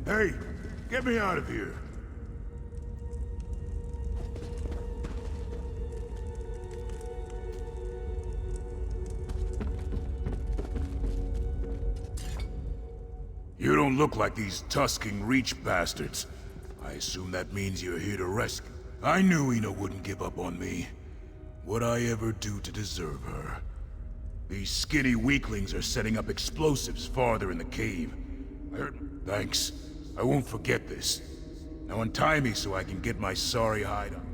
Hey, get me out of here. You don't look like these Tusking Reach bastards. I assume that means you're here to rescue. I knew Ina wouldn't give up on me. What'd I ever do to deserve her? These skinny weaklings are setting up explosives farther in the cave. I heard... Thanks. I won't forget this. Now untie me so I can get my sorry hide on.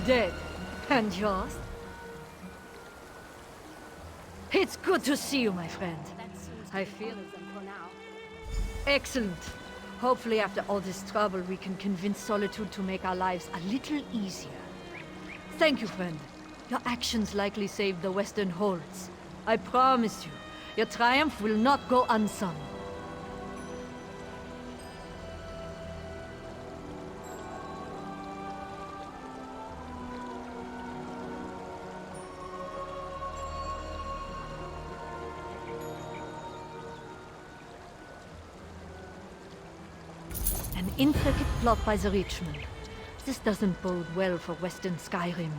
dead. And yours? It's good to see you, my friend. I feel for now. excellent. Hopefully after all this trouble, we can convince Solitude to make our lives a little easier. Thank you, friend. Your actions likely saved the Western Holds. I promise you, your triumph will not go unsung. An intricate plot by the Richmond. This doesn't bode well for Western Skyrim.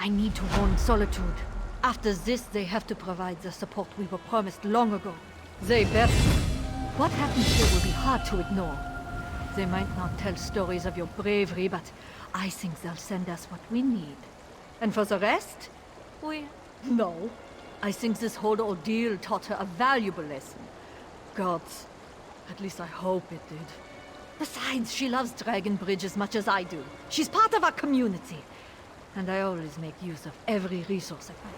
I need to warn Solitude. After this, they have to provide the support we were promised long ago. They better. What happens here will be hard to ignore. They might not tell stories of your bravery, but I think they'll send us what we need. And for the rest, no. I think this whole ordeal taught her a valuable lesson. Gods. At least I hope it did. Besides, she loves Dragon Bridge as much as I do. She's part of our community. And I always make use of every resource I find.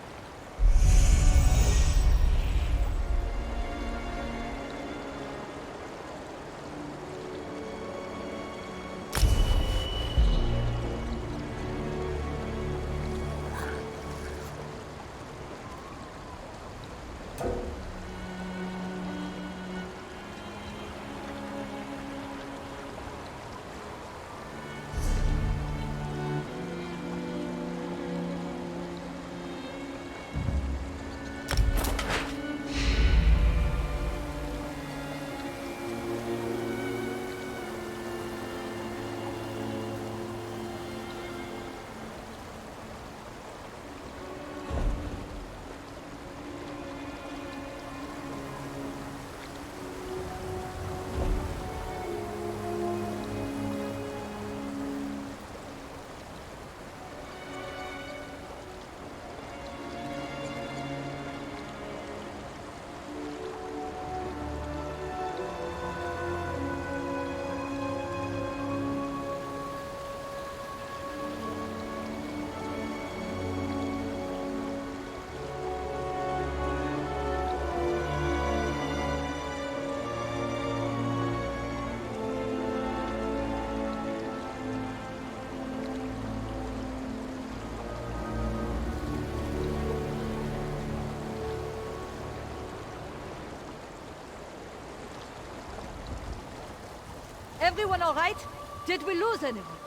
Everyone all right? Did we lose anyone?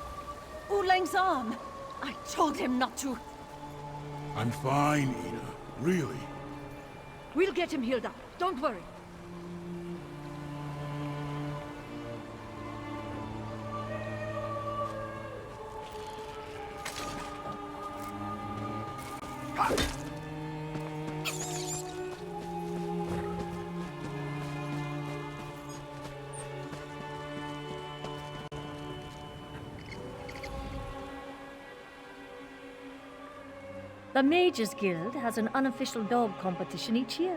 Ulang's arm. I told him not to. I'm fine, Ina. Really. We'll get him healed up. Don't worry. The Mages Guild has an unofficial dog competition each year.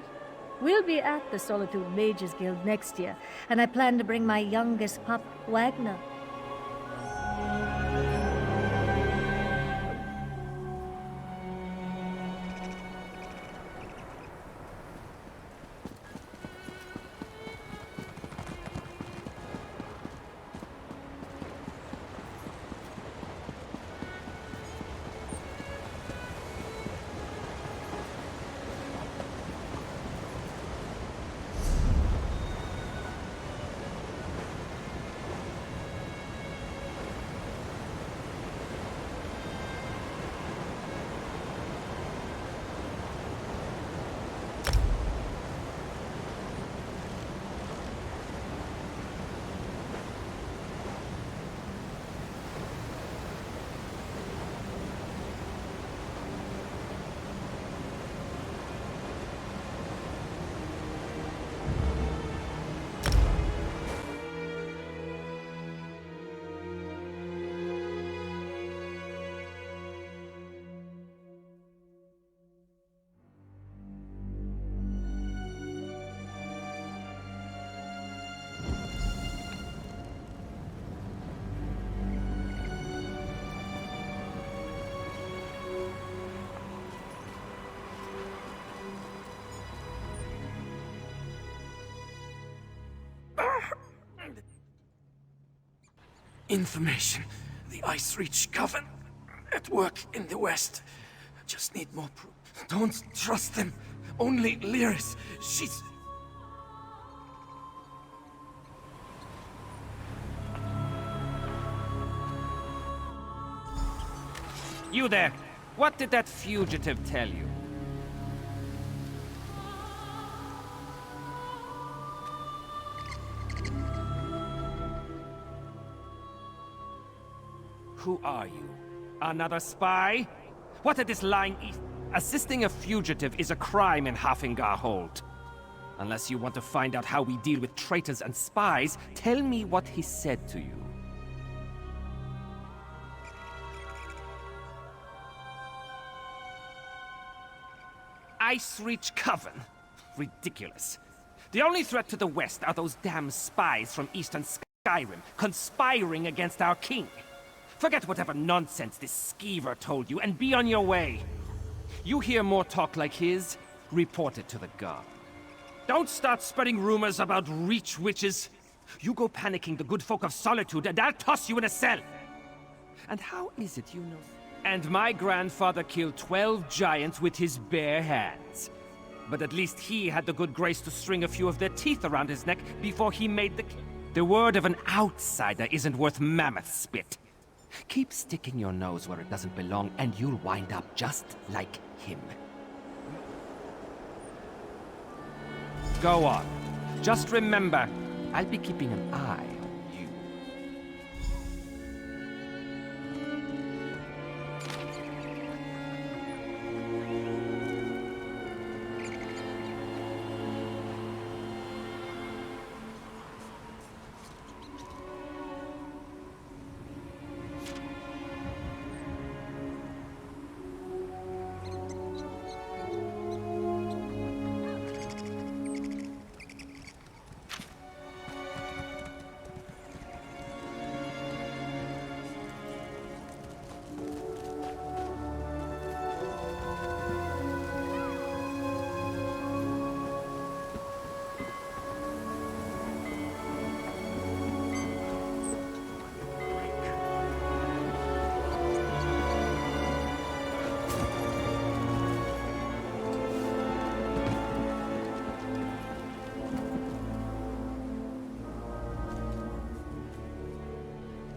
We'll be at the Solitude Mages Guild next year, and I plan to bring my youngest pup, Wagner. information. The Ice Reach Coven at work in the west. Just need more proof. Don't trust them. Only Lyris. She's... You there! What did that fugitive tell you? Who are you? Another spy? What did this lying east? Assisting a fugitive is a crime in Hafingar Hold. Unless you want to find out how we deal with traitors and spies, tell me what he said to you. Ice Reach Coven? Ridiculous. The only threat to the west are those damn spies from Eastern Skyrim, conspiring against our king. Forget whatever nonsense this skeever told you and be on your way. You hear more talk like his, report it to the guard. Don't start spreading rumors about Reach witches. You go panicking the good folk of Solitude and I'll toss you in a cell. And how is it you know? And my grandfather killed 12 giants with his bare hands. But at least he had the good grace to string a few of their teeth around his neck before he made the word of an outsider isn't worth mammoth spit. Keep sticking your nose where it doesn't belong, and you'll wind up just like him. Go on. Just remember, I'll be keeping an eye on you.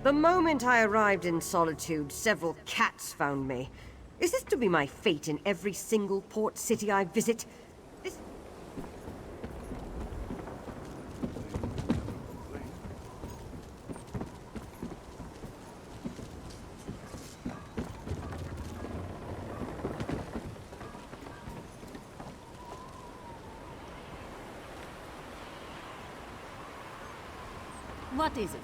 The moment I arrived in Solitude, several cats found me. Is this to be my fate in every single port city I visit? This... What is it?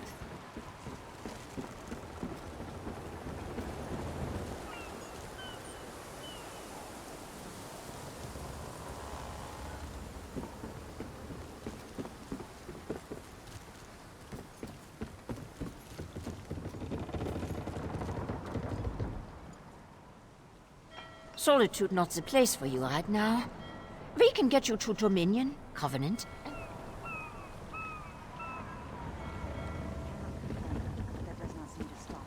Solitude not the place for you right now. We can get you to Dominion, Covenant. That does not seem to stop.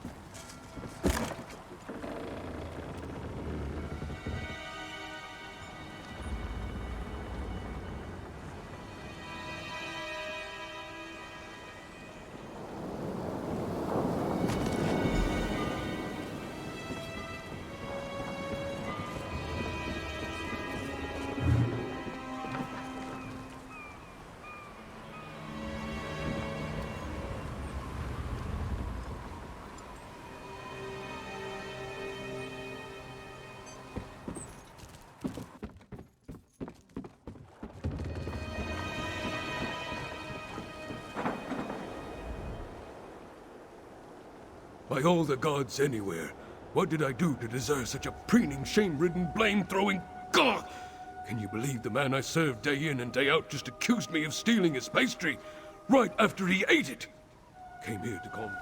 By all the gods anywhere, what did I do to deserve such a preening, shame-ridden, blame-throwing God? Can you believe the man I served day in and day out just accused me of stealing his pastry right after he ate it? Came here to call me.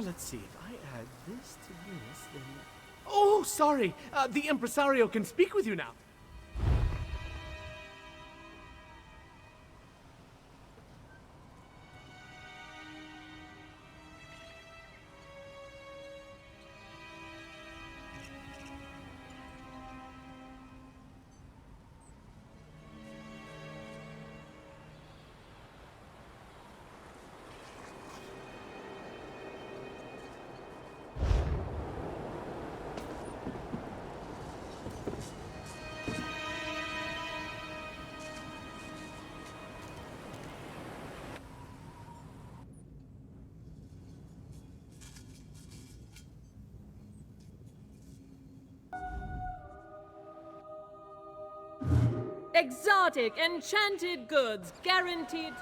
Let's see. If I add this to this, then... Oh, sorry. The impresario can speak with you now. Exotic, enchanted goods, guaranteed.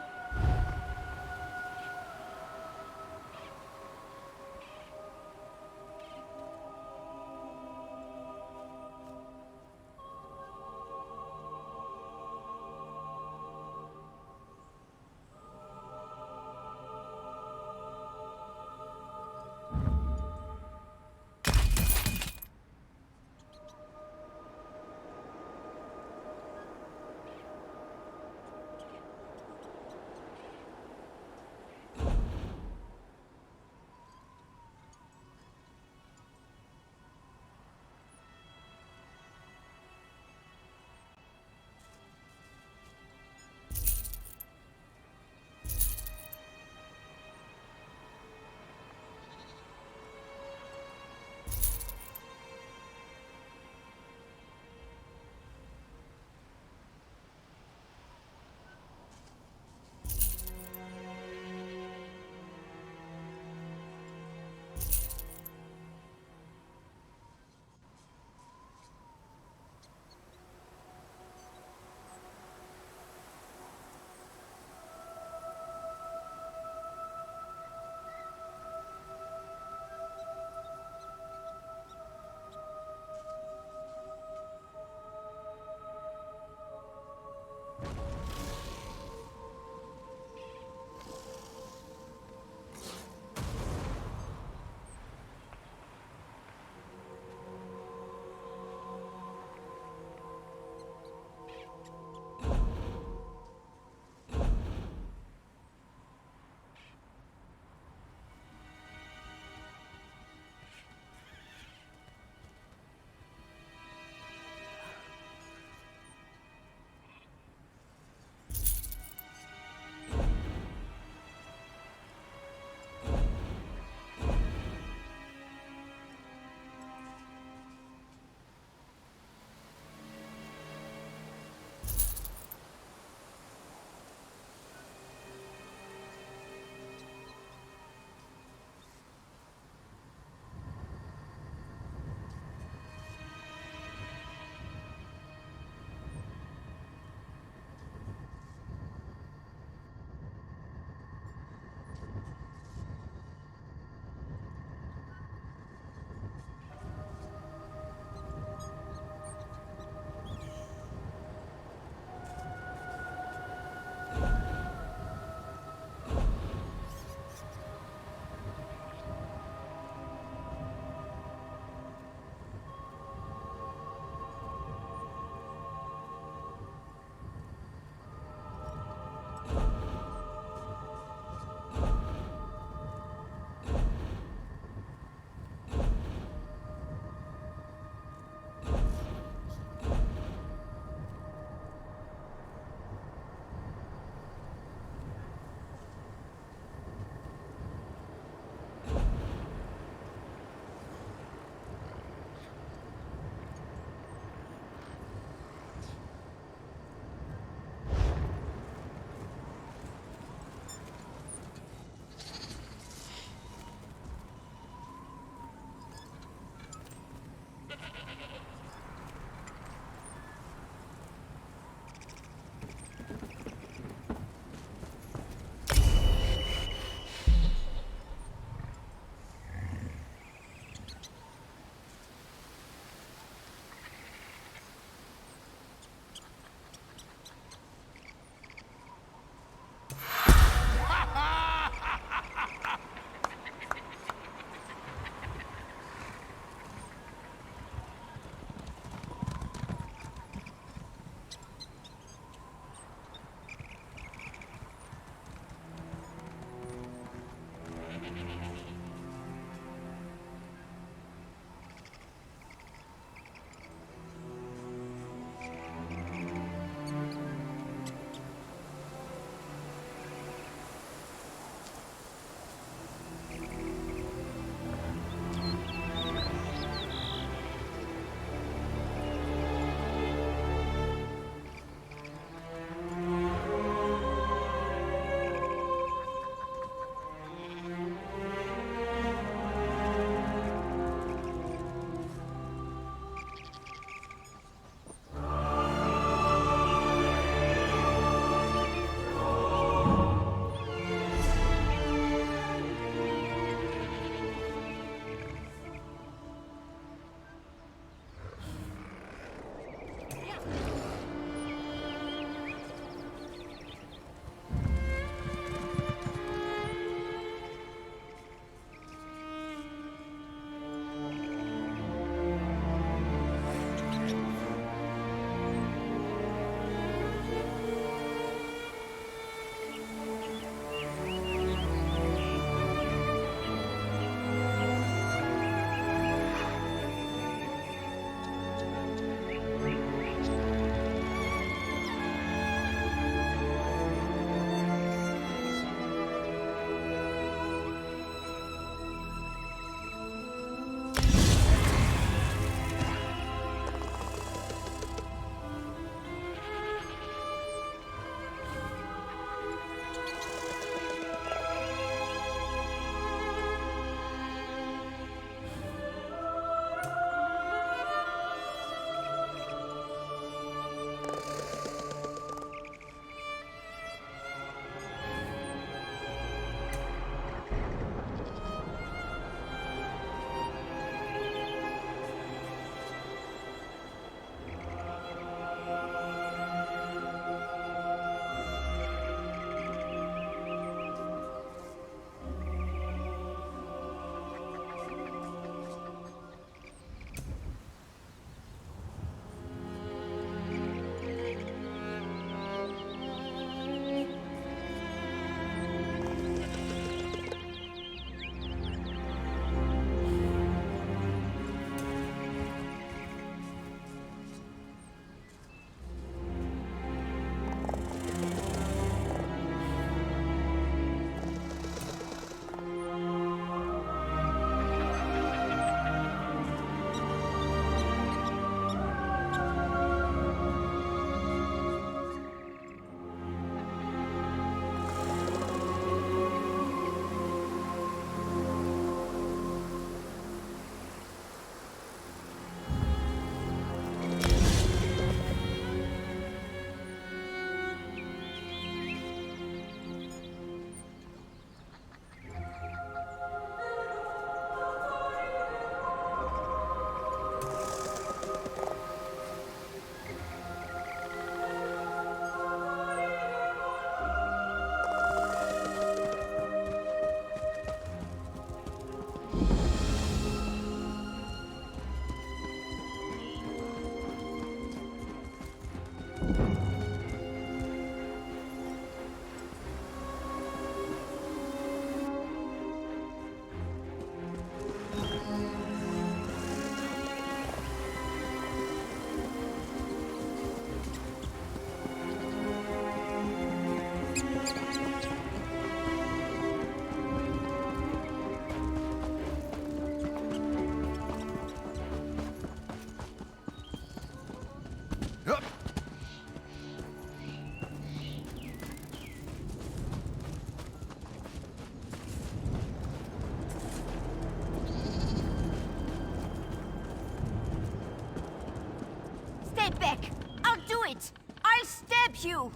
stab you!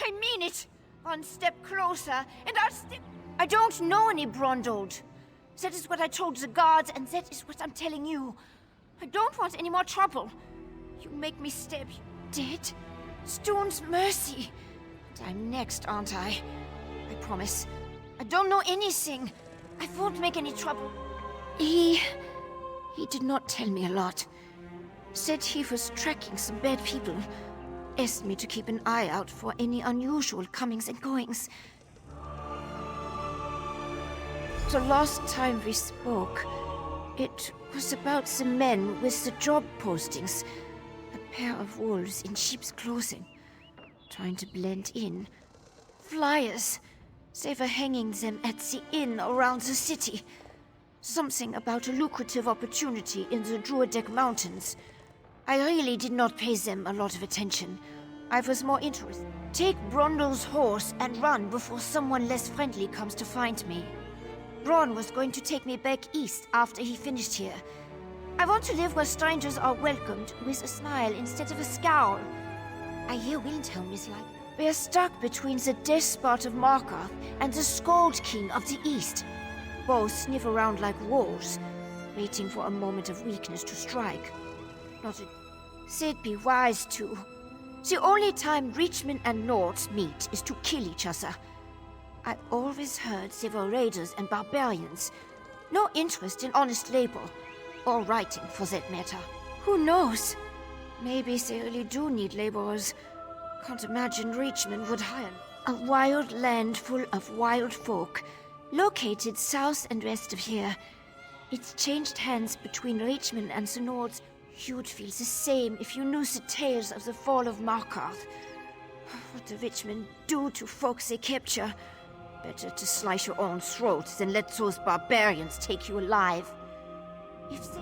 I mean it! One step closer, and I'll step... I don't know any Brondold. That is what I told the guards, and that is what I'm telling you. I don't want any more trouble. You make me stab you dead? Stone's mercy. And I'm next, aren't I? I promise. I don't know anything. I won't make any trouble. He did not tell me a lot. Said he was tracking some bad people. Asked me to keep an eye out for any unusual comings and goings. The last time we spoke, it was about the men with the job postings. A pair of wolves in sheep's clothing, trying to blend in. Flyers. They were hanging them at the inn around the city. Something about a lucrative opportunity in the Druidic Mountains. I really did not pay them a lot of attention. I was more interested. Take Brondo's horse and run before someone less friendly comes to find me. Ron was going to take me back east after he finished here. I want to live where strangers are welcomed with a smile instead of a scowl. I hear Windhelm is like... We're stuck between the despot of Markarth and the Skald King of the East. Both sniff around like wolves, waiting for a moment of weakness to strike. Not a... They'd be wise to. The only time Reachmen and Nords meet is to kill each other. I always heard they were raiders and barbarians. No interest in honest labor. Or writing, for that matter. Who knows? Maybe they really do need laborers. Can't imagine Reachmen would hire a wild land full of wild folk, located south and west of here. It's changed hands between Reachmen and the Nords. You'd feel the same if you knew the tales of the fall of Markarth. What the Reachmen do to folks they capture. Better to slice your own throat than let those barbarians take you alive. If they...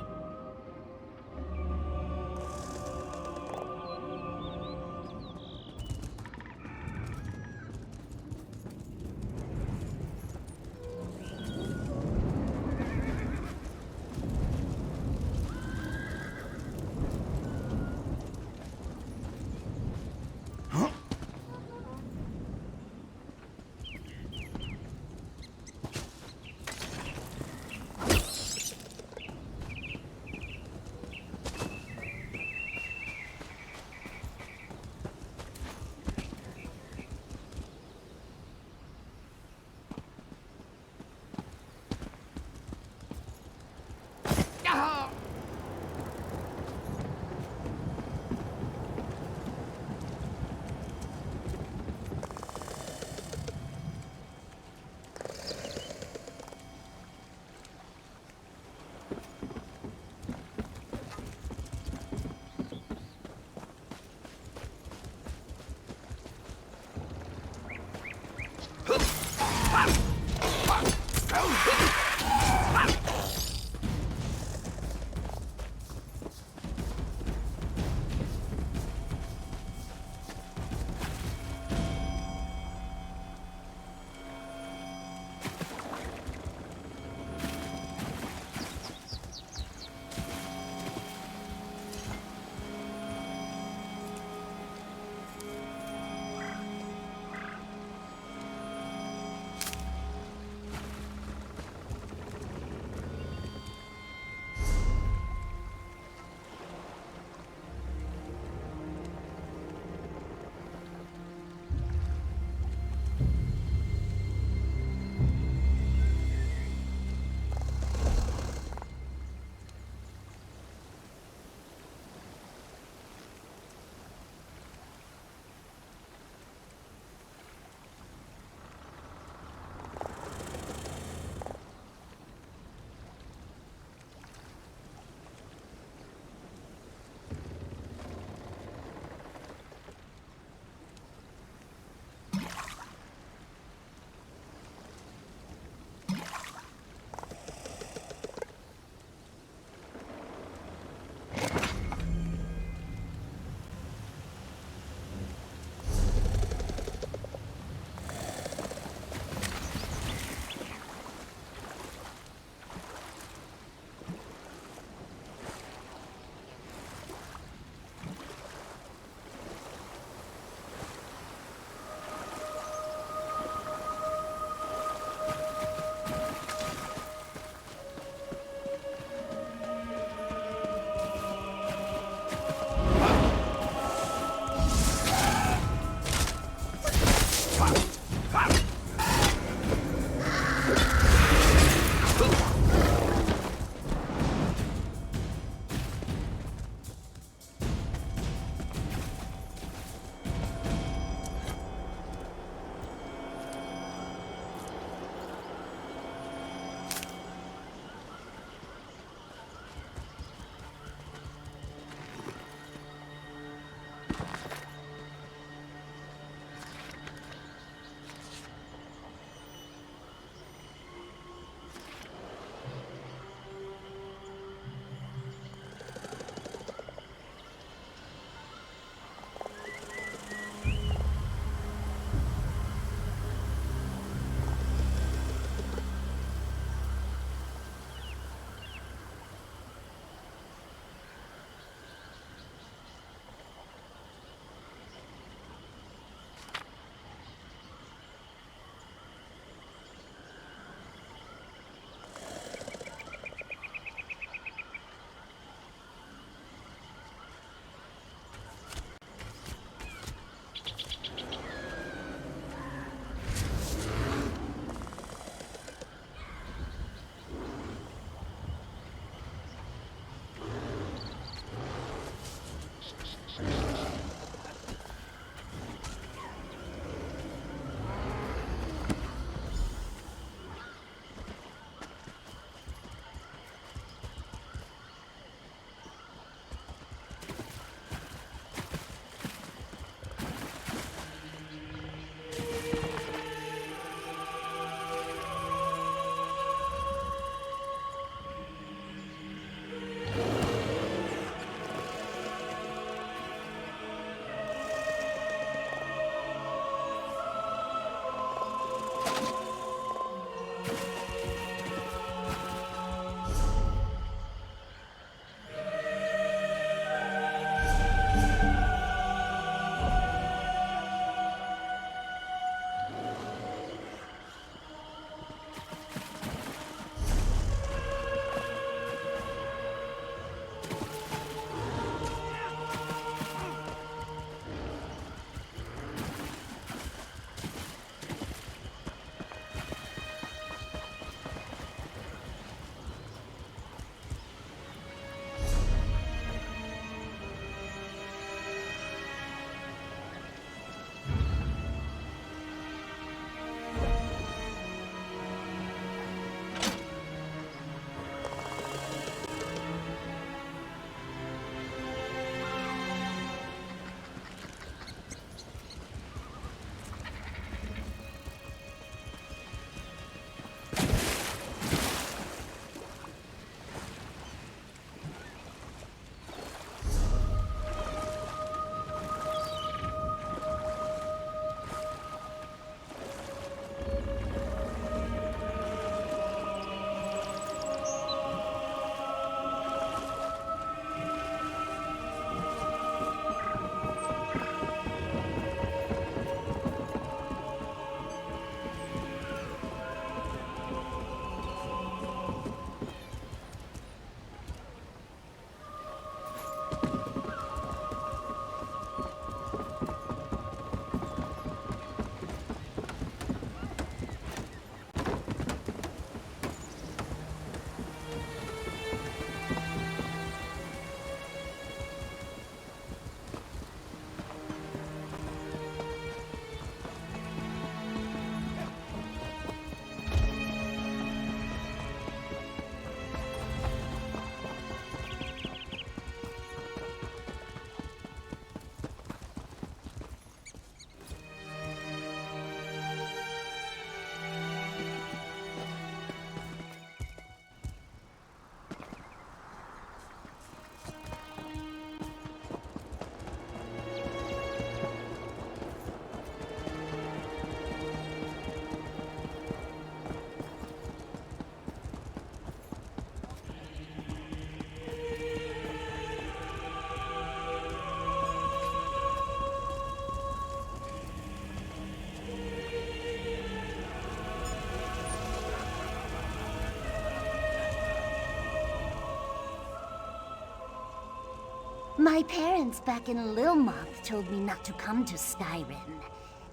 My parents back in Lilmoth told me not to come to Skyrim.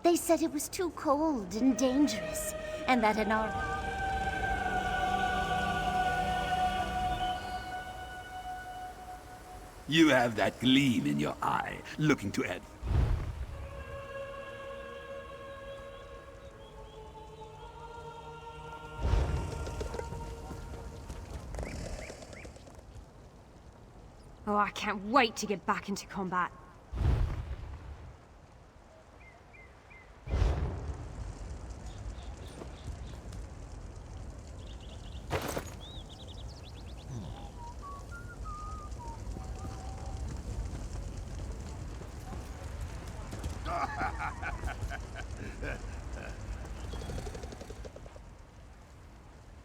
They said it was too cold and dangerous, and that an army... You have that gleam in your eye, looking to add... Oh, I can't wait to get back into combat.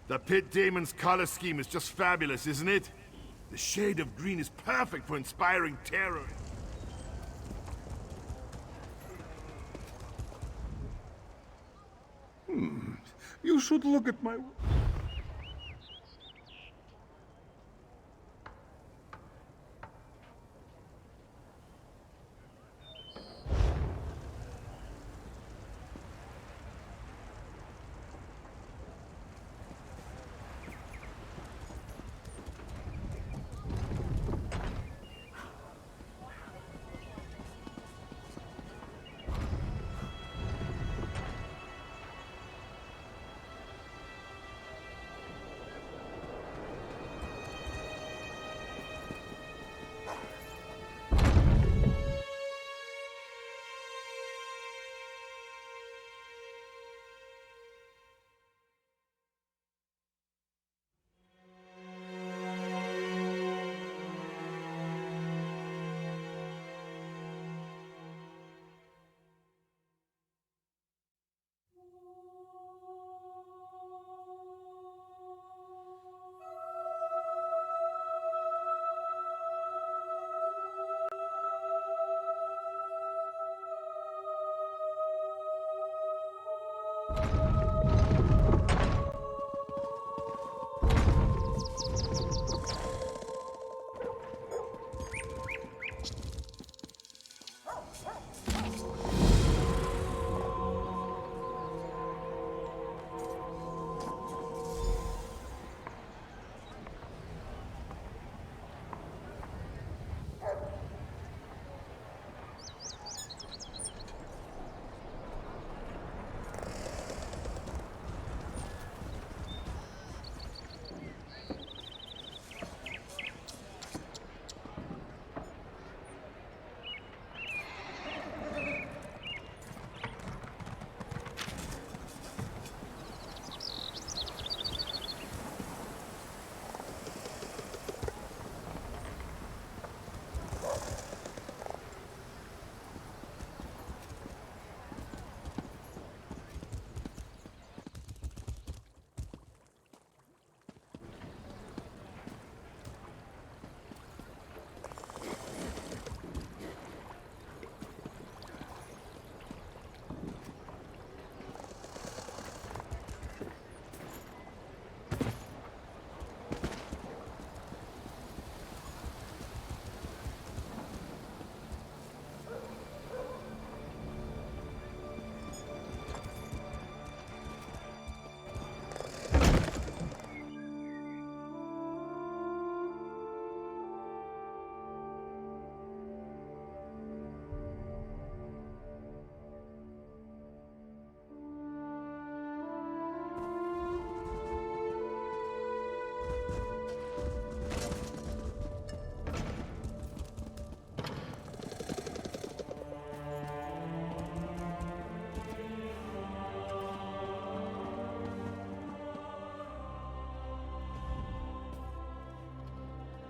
The Pit Damon's color scheme is just fabulous, isn't it? The shade of green is perfect for inspiring terror. You should look at my...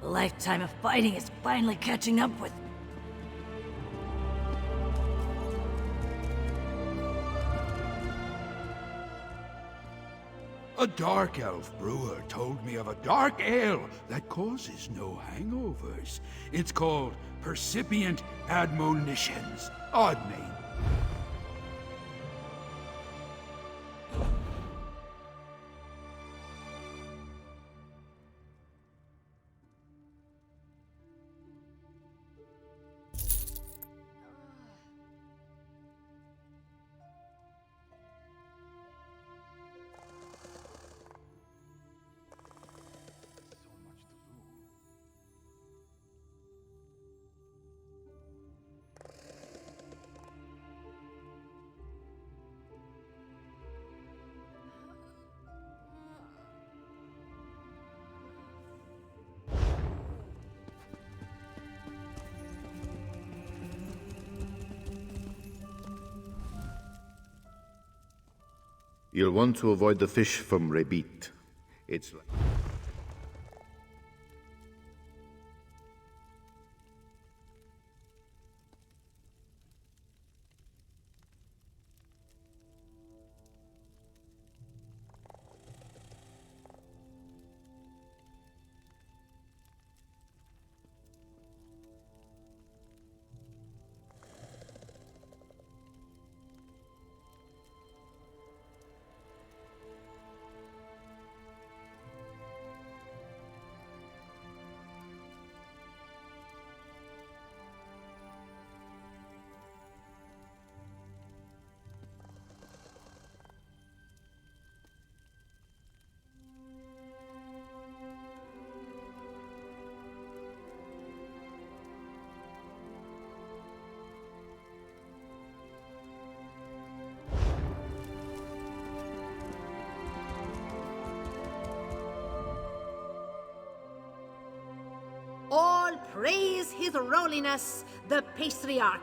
A lifetime of fighting is finally catching up with me. A dark elf brewer told me of a dark ale that causes no hangovers. It's called Percipient Admonitions. Odd name. You'll want to avoid the fish from Rebit. It's like... All praise His Holiness, the Patriarch.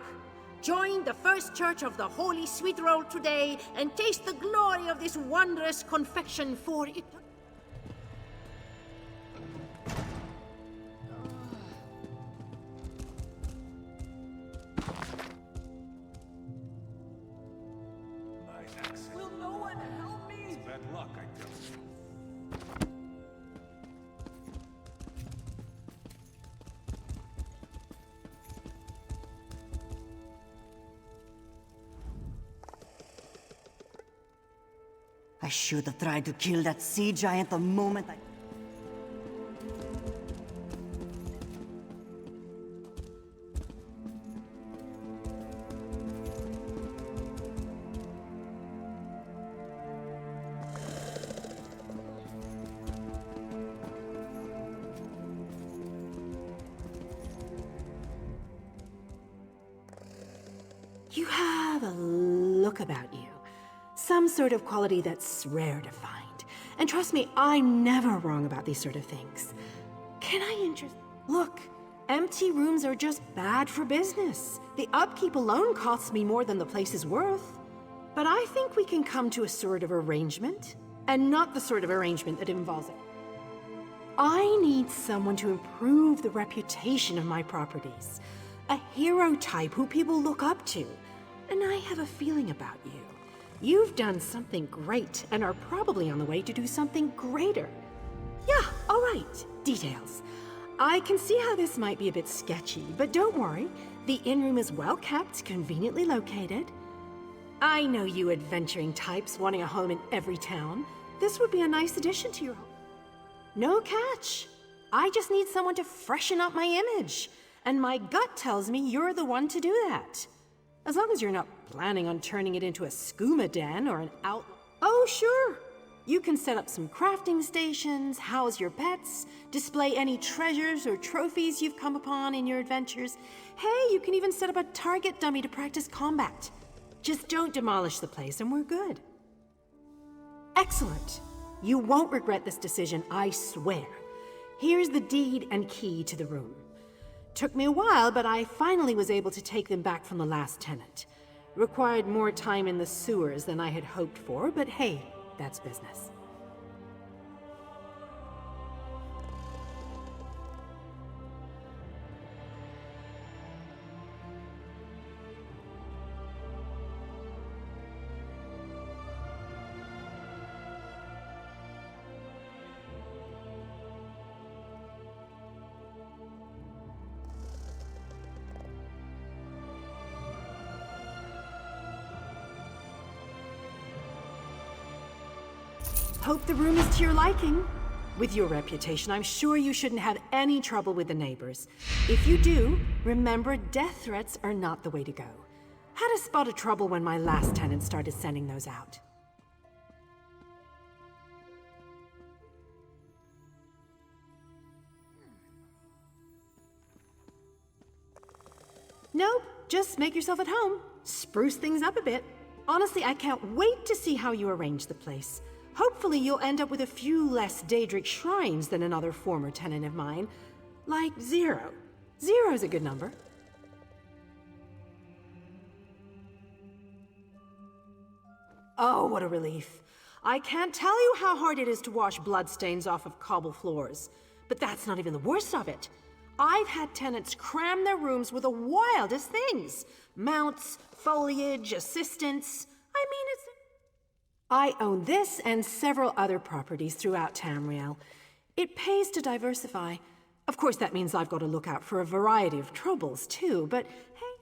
Join the First Church of the Holy Sweet Roll today and taste the glory of this wondrous confection for it. Will no one help me? It's bad luck, I tell you. I should have tried to kill that sea giant the moment I... You have a look about you. Some sort of quality that's rare to find. And trust me, I'm never wrong about these sort of things. Can I interest... Look, empty rooms are just bad for business. The upkeep alone costs me more than the place is worth. But I think we can come to a sort of arrangement. And not the sort of arrangement that involves it. I need someone to improve the reputation of my properties. A hero type who people look up to. And I have a feeling about you. You've done something great and are probably on the way to do something greater. Yeah, all right. Details. I can see how this might be a bit sketchy, but don't worry. The inn-room is well kept, conveniently located. I know you adventuring types wanting a home in every town. This would be a nice addition to your home. No catch. I just need someone to freshen up my image. And my gut tells me you're the one to do that. As long as you're not planning on turning it into a skooma den or an out... Oh, sure. You can set up some crafting stations, house your pets, display any treasures or trophies you've come upon in your adventures. Hey, you can even set up a target dummy to practice combat. Just don't demolish the place and we're good. Excellent. You won't regret this decision, I swear. Here's the deed and key to the room. Took me a while, but I finally was able to take them back from the last tenant. Required more time in the sewers than I had hoped for, but hey, that's business. Hope the room is to your liking. With your reputation, I'm sure you shouldn't have any trouble with the neighbors. If you do, remember death threats are not the way to go. Had a spot of trouble when my last tenant started sending those out. Nope, just make yourself at home. Spruce things up a bit. Honestly, I can't wait to see how you arrange the place. Hopefully you'll end up with a few less Daedric shrines than another former tenant of mine. Like 0. 0's a good number. Oh, what a relief. I can't tell you how hard it is to wash bloodstains off of cobble floors. But that's not even the worst of it. I've had tenants cram their rooms with the wildest things. Mounts, foliage, assistants. I mean, it's... I own this and several other properties throughout Tamriel. It pays to diversify. Of course, that means I've got to look out for a variety of troubles, too, but hey...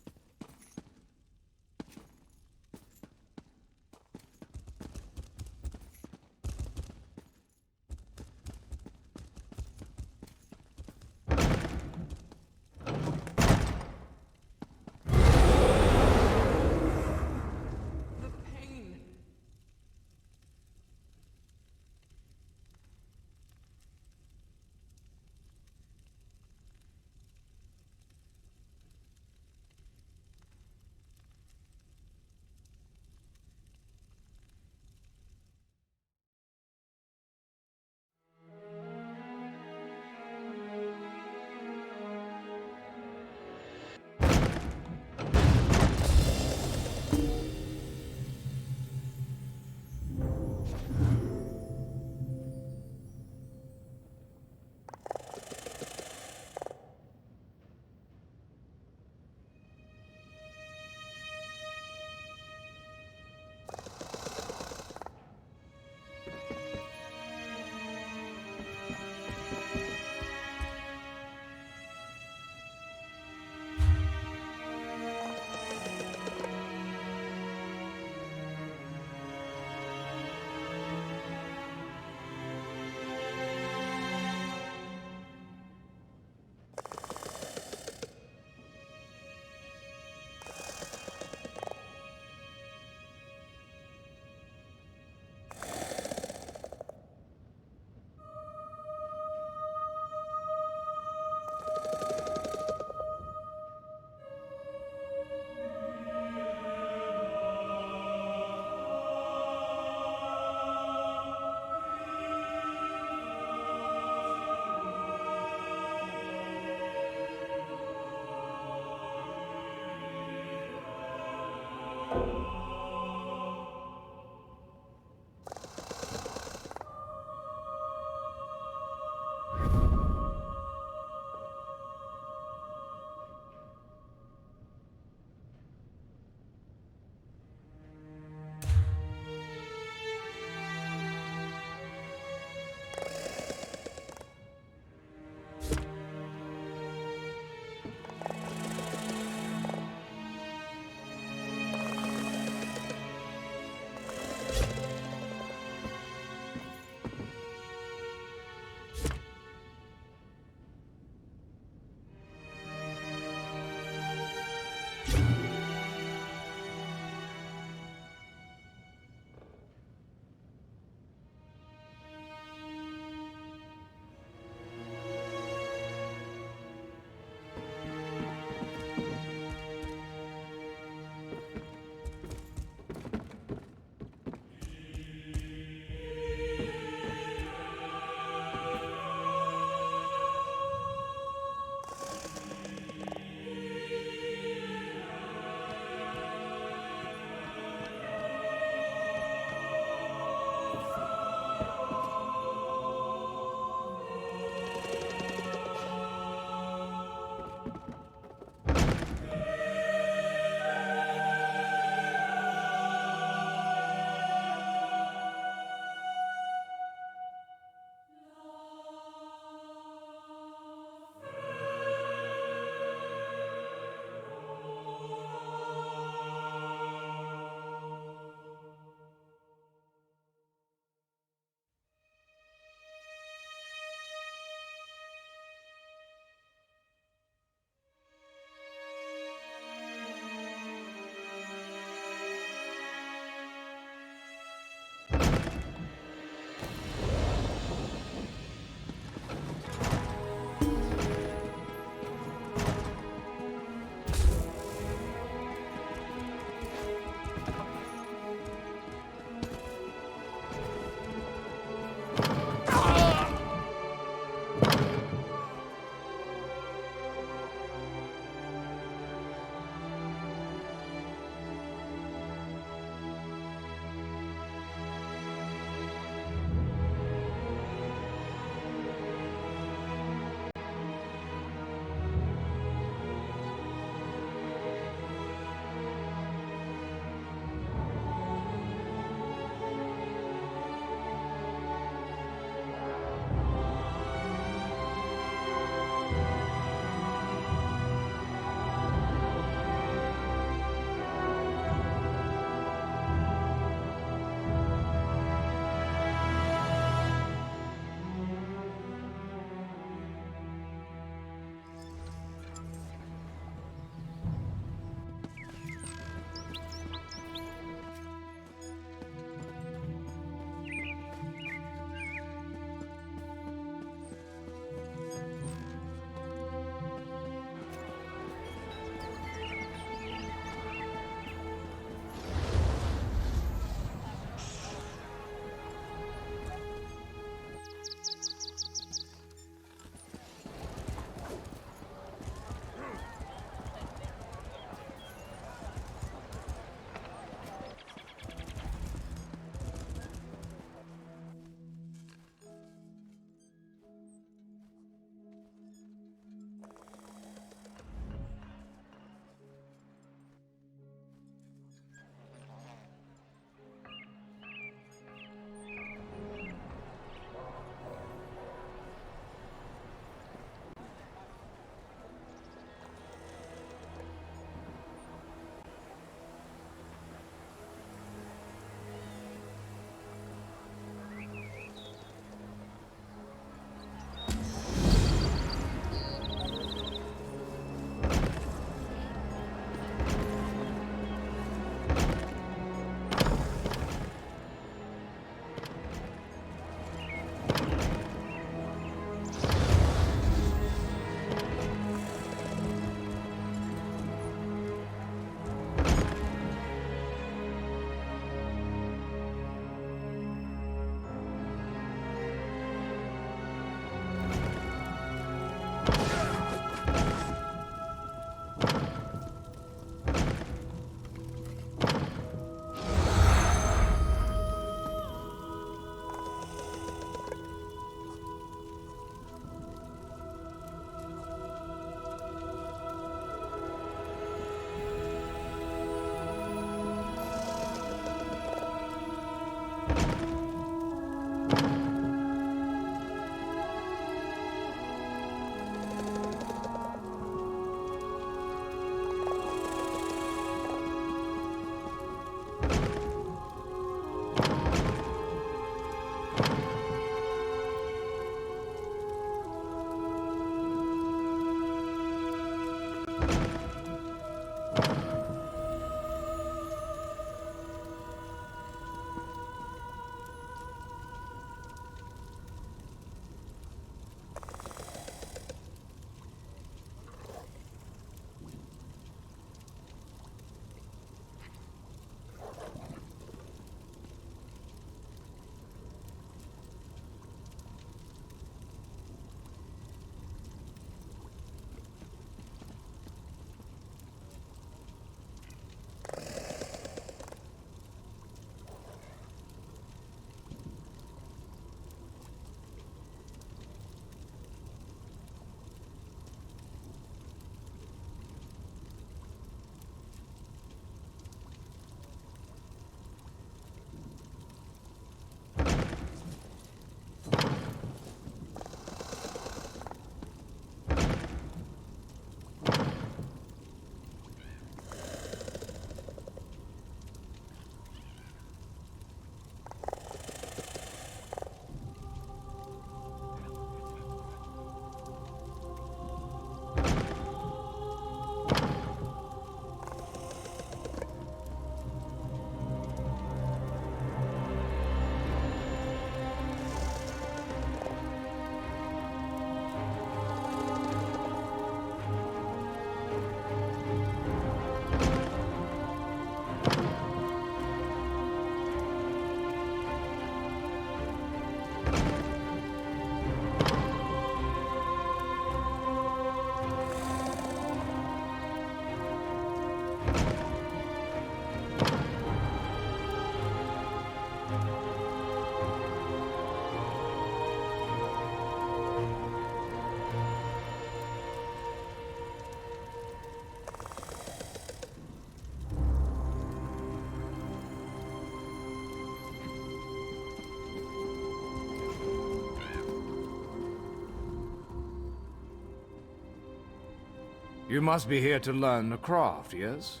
You must be here to learn the craft, yes?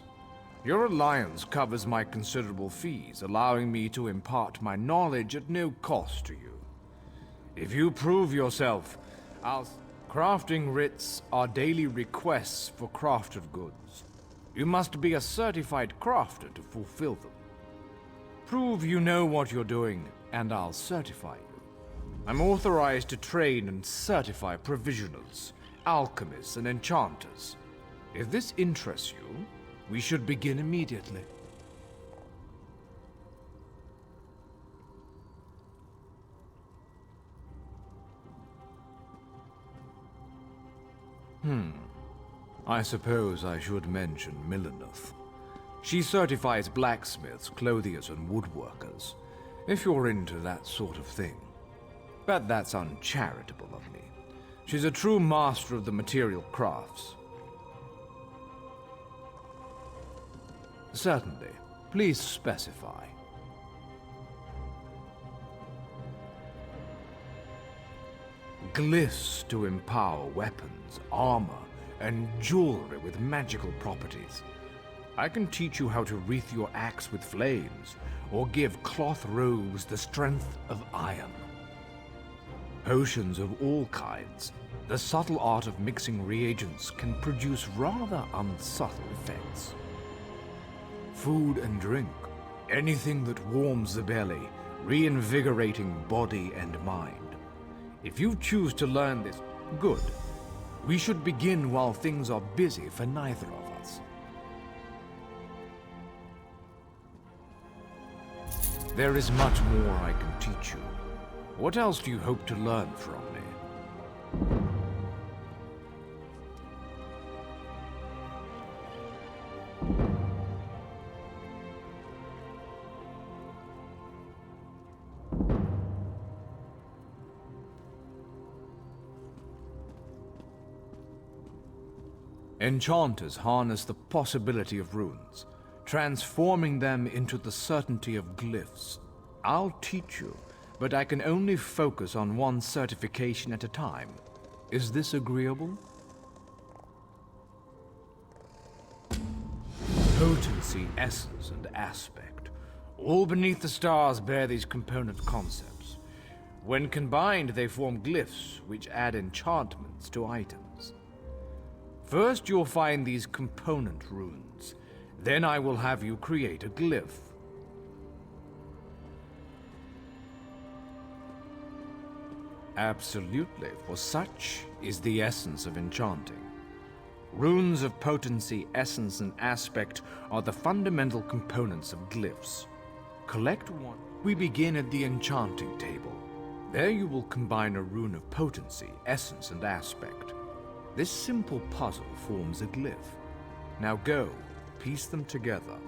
Your alliance covers my considerable fees, allowing me to impart my knowledge at no cost to you. If you prove yourself, crafting writs are daily requests for crafted goods. You must be a certified crafter to fulfill them. Prove you know what you're doing, and I'll certify you. I'm authorized to train and certify provisionals, alchemists, and enchanters. If this interests you, we should begin immediately. I suppose I should mention Milleneth. She certifies blacksmiths, clothiers, and woodworkers, if you're into that sort of thing. But that's uncharitable of me. She's a true master of the material crafts. Certainly. Please specify. Glyphs to empower weapons, armor, and jewelry with magical properties. I can teach you how to wreath your axe with flames, or give cloth robes the strength of iron. Potions of all kinds. The subtle art of mixing reagents can produce rather unsubtle effects. Food and drink. Anything that warms the belly, reinvigorating body and mind. If you choose to learn this, good. We should begin while things are busy for neither of us. There is much more I can teach you. What else do you hope to learn from me? Enchanters harness the possibility of runes, transforming them into the certainty of glyphs. I'll teach you, but I can only focus on one certification at a time. Is this agreeable? Potency, essence, and aspect. All beneath the stars bear these component concepts. When combined, they form glyphs, which add enchantments to items. First, you'll find these component runes. Then I will have you create a glyph. Absolutely, for such is the essence of enchanting. Runes of potency, essence, and aspect are the fundamental components of glyphs. Collect one. We begin at the enchanting table. There you will combine a rune of potency, essence, and aspect. This simple puzzle forms a glyph. Now go, piece them together.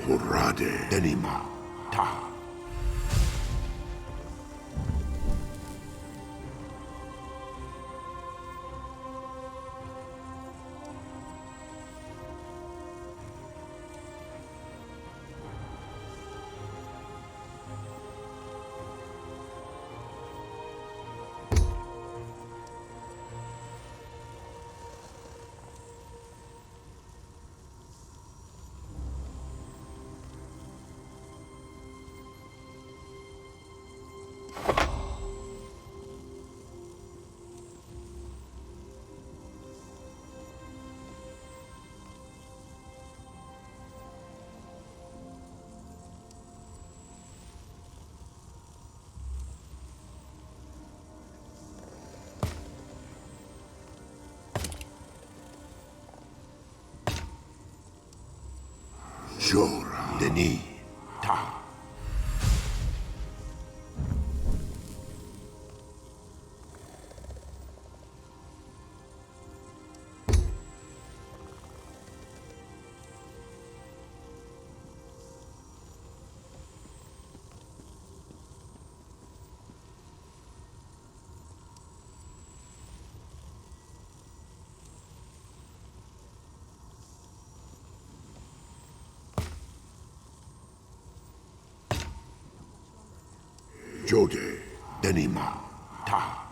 Kurade Denima Ta. Jora. Denis. Ta. Jode, Denima, Ta.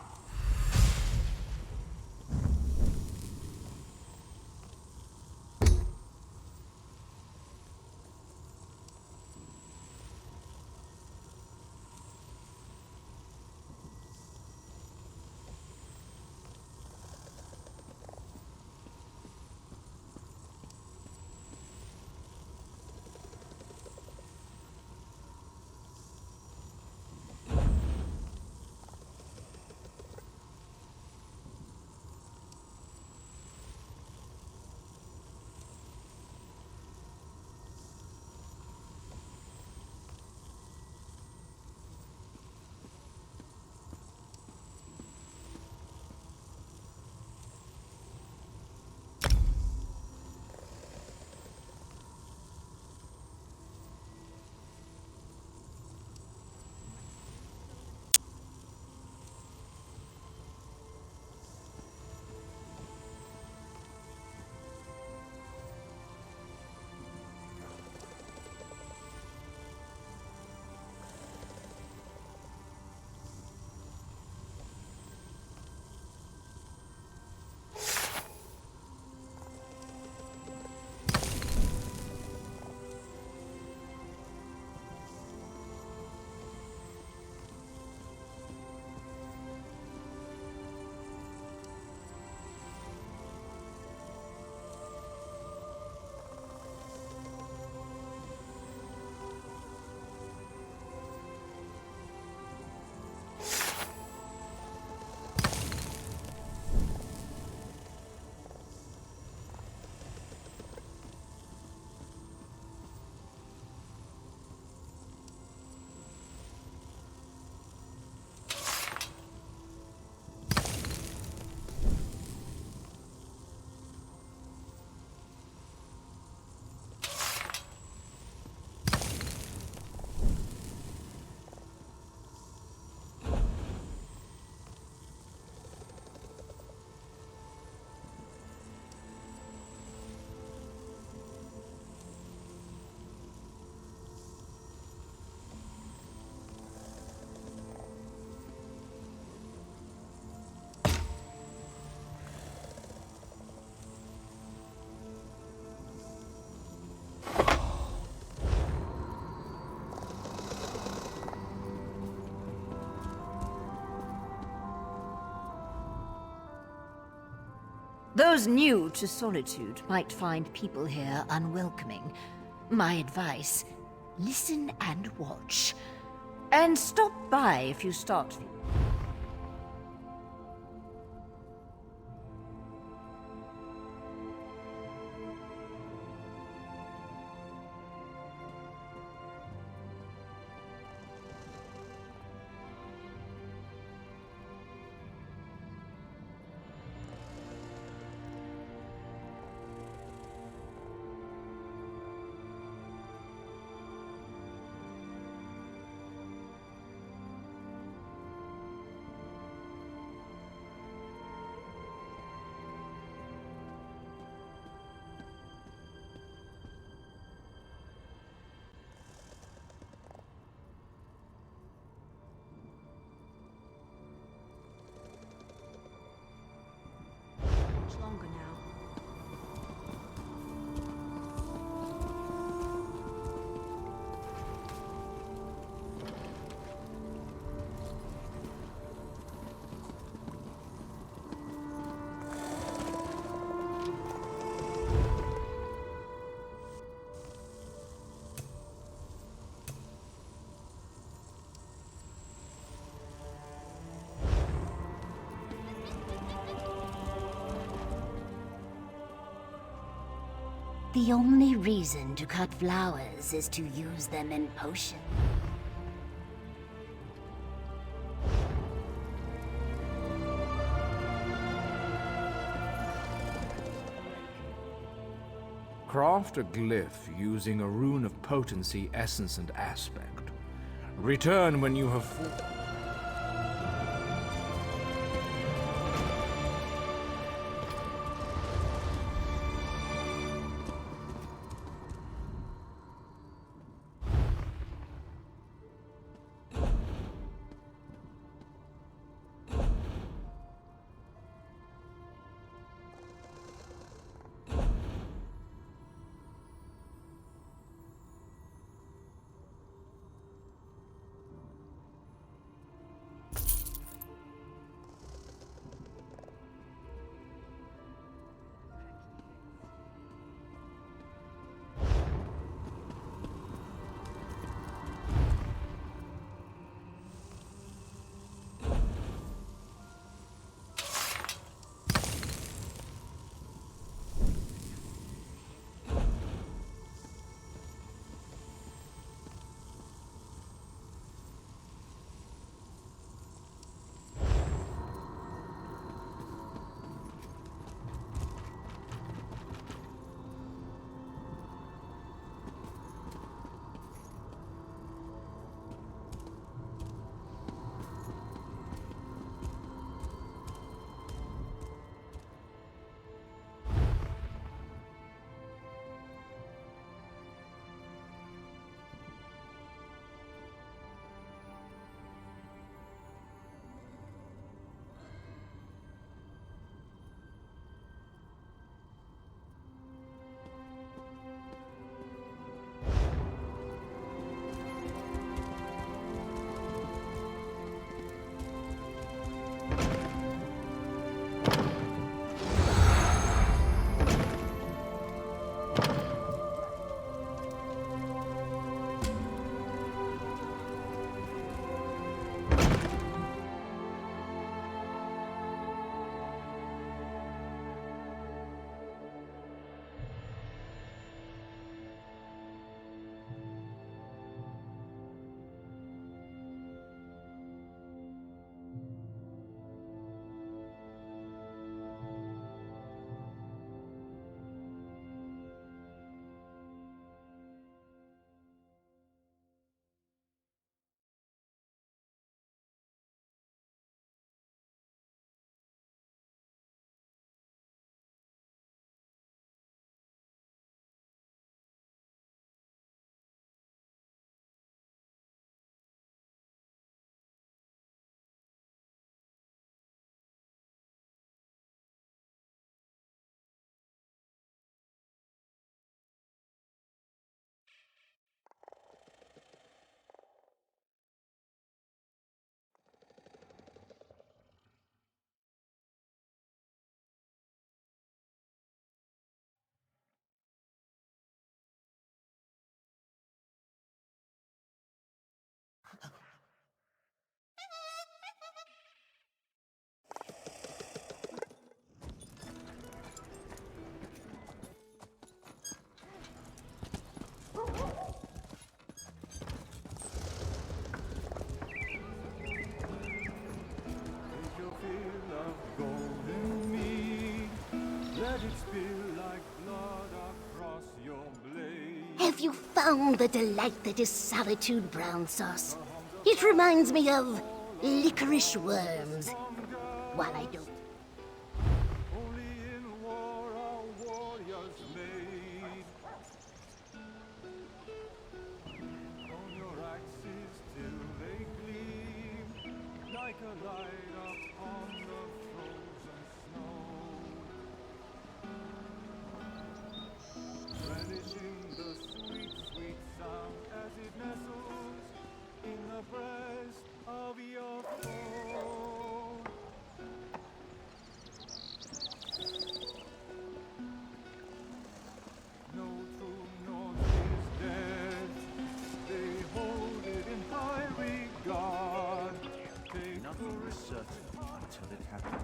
Those new to Solitude might find people here unwelcoming. My advice, listen and watch. And stop by if you start feeling. The only reason to cut flowers is to use them in potion. Craft a glyph using a rune of potency, essence, and aspect. Return when you have Have you found the delight that is solitude, brown sauce? It reminds me of licorice worms. While I don't. Nothing is certain until it happens.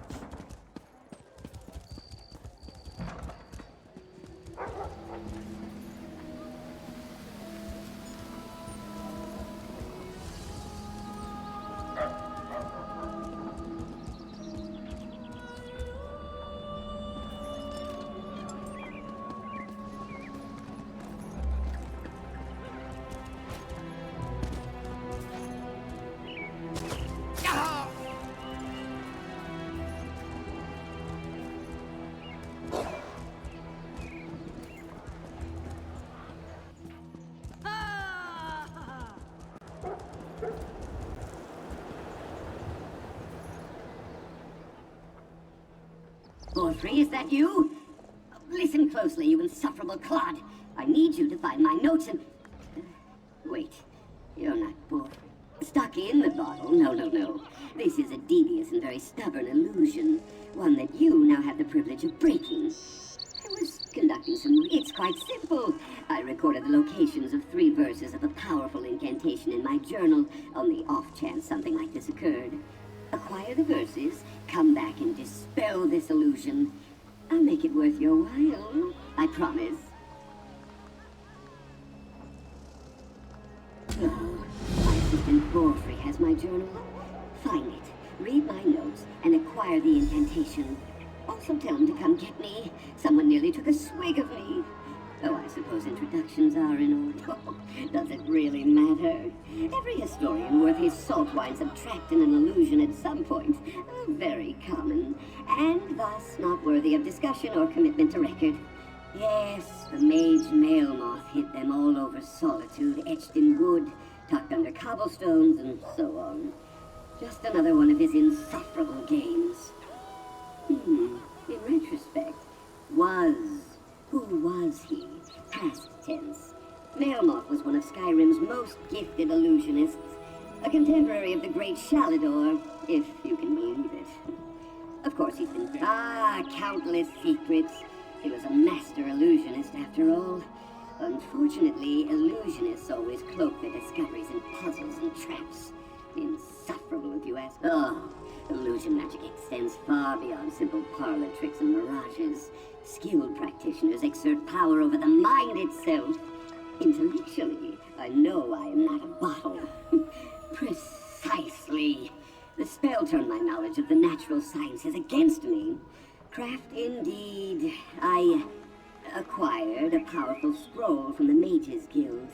Borfrey, is that you? Listen closely, you insufferable clod. I need you to find my notes and... wait, you're not Borfrey. Stuck in the bottle? No, no, no. This is a devious and very stubborn illusion. One that you now have the privilege of breaking. I was conducting some... It's quite simple. I recorded the locations of 3 verses of a powerful incantation in my journal on the off chance something like this occurred. Acquire the verses, come back and dispel this illusion. I'll make it worth your while. I promise. Oh, my assistant Borfrey has my journal. Find it, read my notes, and acquire the incantation. Also tell him to come get me. Someone nearly took a swig of me. Oh, I suppose introductions are in order. Does it really matter? Every historian worth his salt winds up trapped in an illusion at some point. Very common, and thus not worthy of discussion or commitment to record. Yes, the mage mail moth hid them all over Solitude, etched in wood, tucked under cobblestones, and so on. Just another one of his insufferable games. In retrospect, who was he? Past tense. Mailmoth was one of Skyrim's most gifted illusionists, a contemporary of the great Shalador, if you can believe it. Of course, he's been... countless secrets. He was a master illusionist, after all. Unfortunately, illusionists always cloak their discoveries in puzzles and traps. Insufferable, if you ask. Oh, illusion magic extends far beyond simple parlor tricks and mirages. Skilled practitioners exert power over the mind itself. Intellectually, I know I am not a bottle. Precisely. The spell turned my knowledge of the natural sciences against me. Craft indeed. I acquired a powerful scroll from the Mages Guild.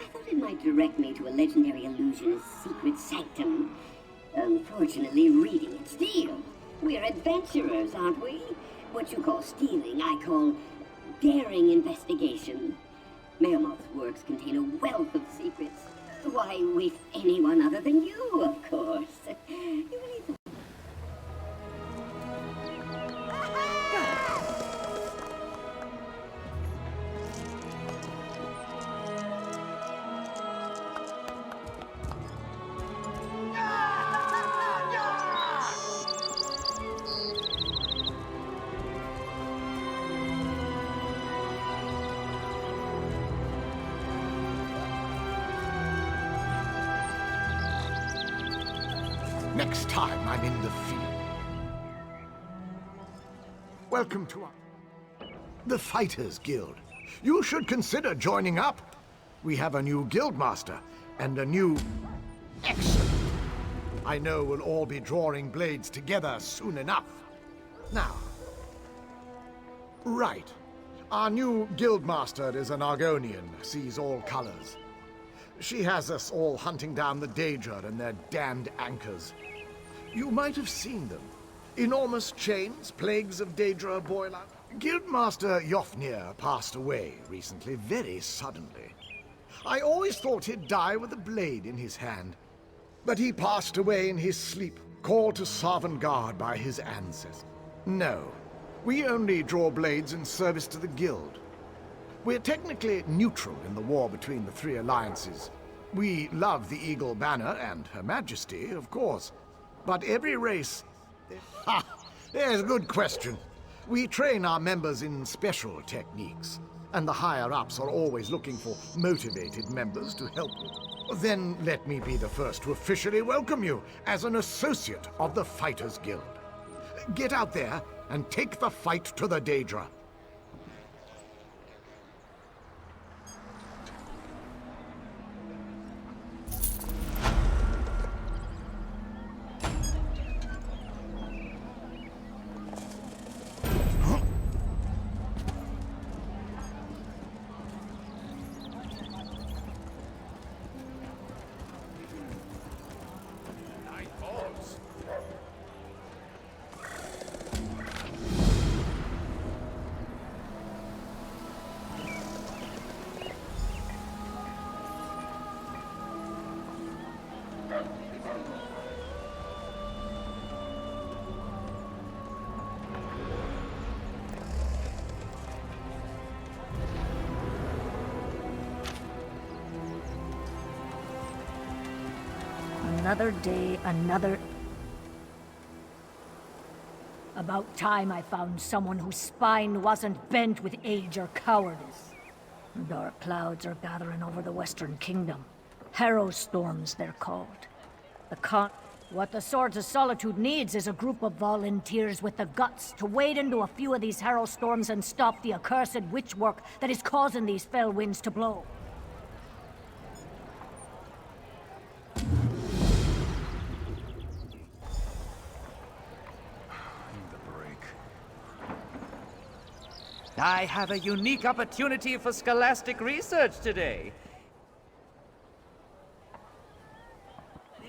I thought it might direct me to a legendary illusionist's secret sanctum. Unfortunately, reading it steal. We're adventurers, aren't we? What you call stealing, I call daring investigation. Mailmoth's works contain a wealth of secrets. Why with anyone other than you, of course? You really thought... Next time I'm in the field. Welcome to the Fighters Guild. You should consider joining up. We have a new guildmaster and a new... Excellent. I know we'll all be drawing blades together soon enough. Now... Right. Our new guildmaster is an Argonian, sees all colors. She has us all hunting down the Daedra and their damned anchors. You might have seen them. Enormous chains, plagues of Daedra boil out. Guildmaster Jofnir passed away recently, very suddenly. I always thought he'd die with a blade in his hand. But he passed away in his sleep, called to Sovngarde by his ancestors. No, we only draw blades in service to the guild. We're technically neutral in the war between the 3 alliances. We love the Eagle Banner and Her Majesty, of course. But every race... Ha! There's a good question. We train our members in special techniques, and the higher-ups are always looking for motivated members to help with. Then let me be the first to officially welcome you as an associate of the Fighters Guild. Get out there and take the fight to the Daedra. Another day, another... About time I found someone whose spine wasn't bent with age or cowardice. Dark clouds are gathering over the Western Kingdom. Harrow storms, they're called. What the Swords of Solitude needs is a group of volunteers with the guts to wade into a few of these harrow storms and stop the accursed witchwork that is causing these fell winds to blow. I have a unique opportunity for scholastic research today.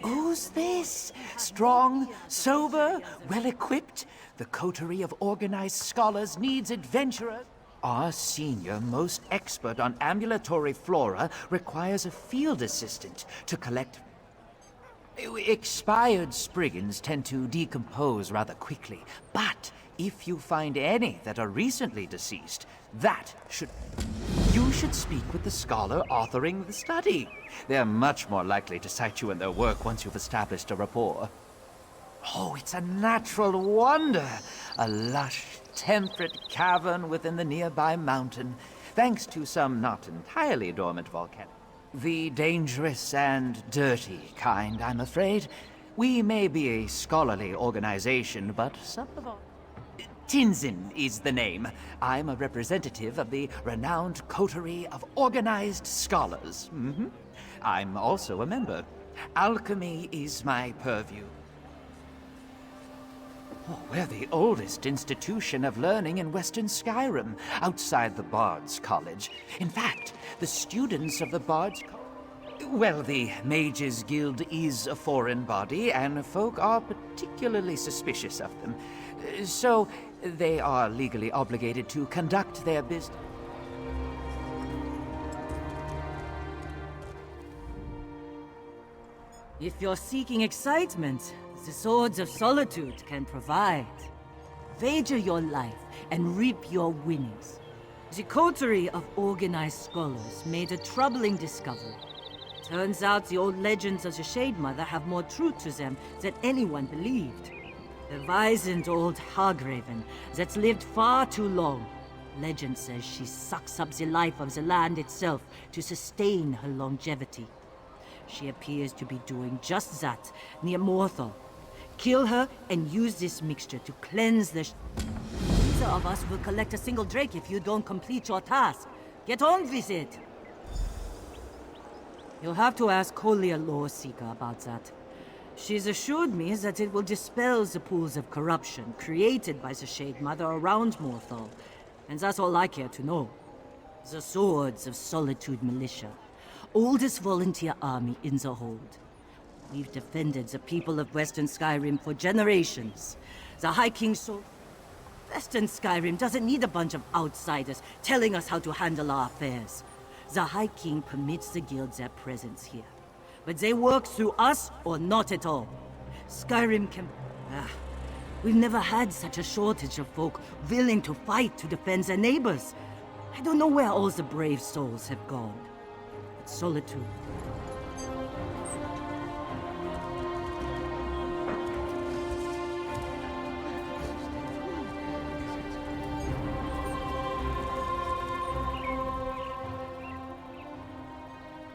Who's this? Strong, sober, well-equipped? The coterie of organized scholars needs adventurers. Our senior, most expert on ambulatory flora, requires a field assistant to collect... Expired spriggans tend to decompose rather quickly, but if you find any that are recently deceased, you should speak with the scholar authoring the study. They're much more likely to cite you in their work once you've established a rapport. Oh, it's a natural wonder. A lush, temperate cavern within the nearby mountain, thanks to some not entirely dormant volcanic. The dangerous and dirty kind, I'm afraid. We may be a scholarly organization, but some of our... Tinzin is the name. I'm a representative of the renowned coterie of organized scholars. I'm also a member. Alchemy is my purview. Oh, we're the oldest institution of learning in Western Skyrim, outside the Bard's College. In fact, the students of the Bard's College... Well, the Mages Guild is a foreign body, and folk are particularly suspicious of them. So, they are legally obligated to conduct their business. If you're seeking excitement, the Swords of Solitude can provide. Wager your life and reap your winnings. The coterie of organized scholars made a troubling discovery. Turns out the old legends of the Shade Mother have more truth to them than anyone believed. The wizened old Hagraven that's lived far too long. Legend says she sucks up the life of the land itself to sustain her longevity. She appears to be doing just that near Morthal. Kill her and use this mixture to cleanse the... Neither of us will collect a single drake if you don't complete your task. Get on with it! You'll have to ask Collier Lawseeker about that. She's assured me that it will dispel the pools of corruption created by the Shade Mother around Morthal, and that's all I care to know. The Swords of Solitude Militia, oldest volunteer army in the Hold. We've defended the people of Western Skyrim for generations. The High King's soul... Western Skyrim doesn't need a bunch of outsiders telling us how to handle our affairs. The High King permits the guilds their presence here. But they work through us or not at all. Skyrim can... we've never had such a shortage of folk willing to fight to defend their neighbors. I don't know where all the brave souls have gone. But Solitude...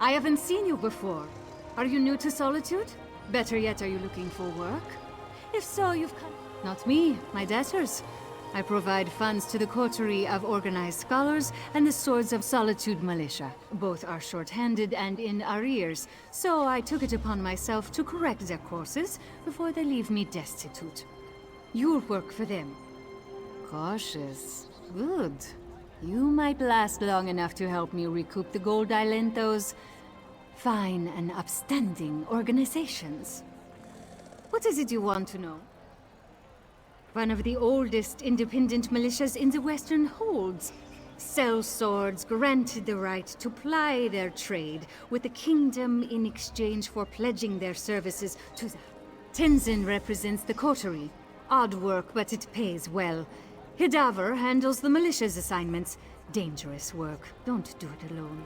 I haven't seen you before. Are you new to Solitude? Better yet, are you looking for work? If so, you've come... Not me, my debtors. I provide funds to the coterie of organized scholars and the Swords of Solitude Militia. Both are short-handed and in arrears, so I took it upon myself to correct their courses before they leave me destitute. You'll work for them. Cautious. Good. You might last long enough to help me recoup the gold I lent those fine and upstanding organizations. What is it you want to know? One of the oldest independent militias in the Western Holds. Sell swords granted the right to ply their trade with the kingdom in exchange for pledging their services to the... Tenzin represents the coterie. Odd work, but it pays well. Hidaver handles the militia's assignments. Dangerous work. Don't do it alone.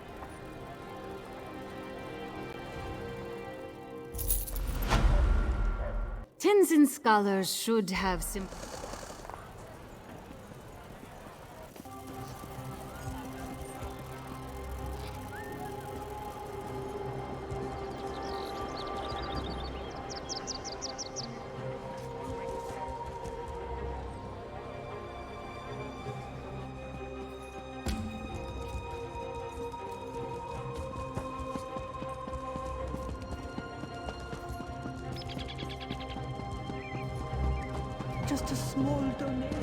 Tenzin scholars should have Just a small donation.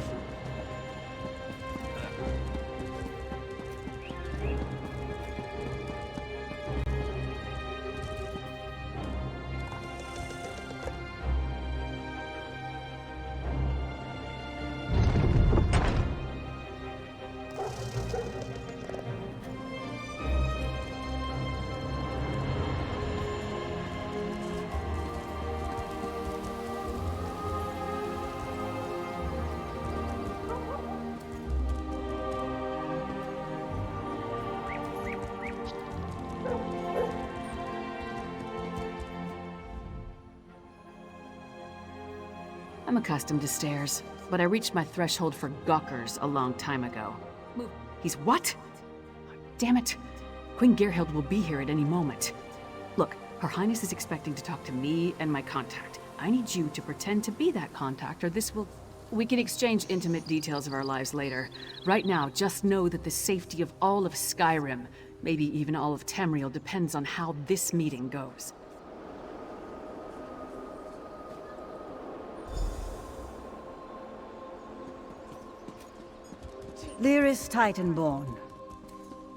I'm accustomed to stairs, but I reached my threshold for gawkers a long time ago. He's what? Damn it. Queen Gerhild will be here at any moment. Look, Her Highness is expecting to talk to me and my contact. I need you to pretend to be that contact, or this will... We can exchange intimate details of our lives later. Right now, just know that the safety of all of Skyrim, maybe even all of Tamriel, depends on how this meeting goes. Dearest Titanborn,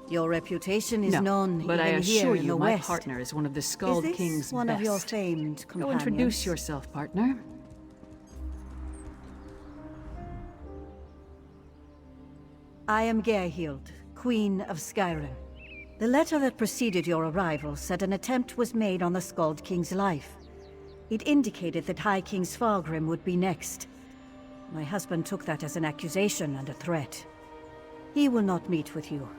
your reputation is known but even I here assure in you, the my West. partner is one of the Skald Is this King's one best. of your famed Go companions? introduce yourself, partner. I am Gerhild, Queen of Skyrim. The letter that preceded your arrival said an attempt was made on the Skald King's life. It indicated that High King Svargrim would be next. My husband took that as an accusation and a threat. He will not meet with you,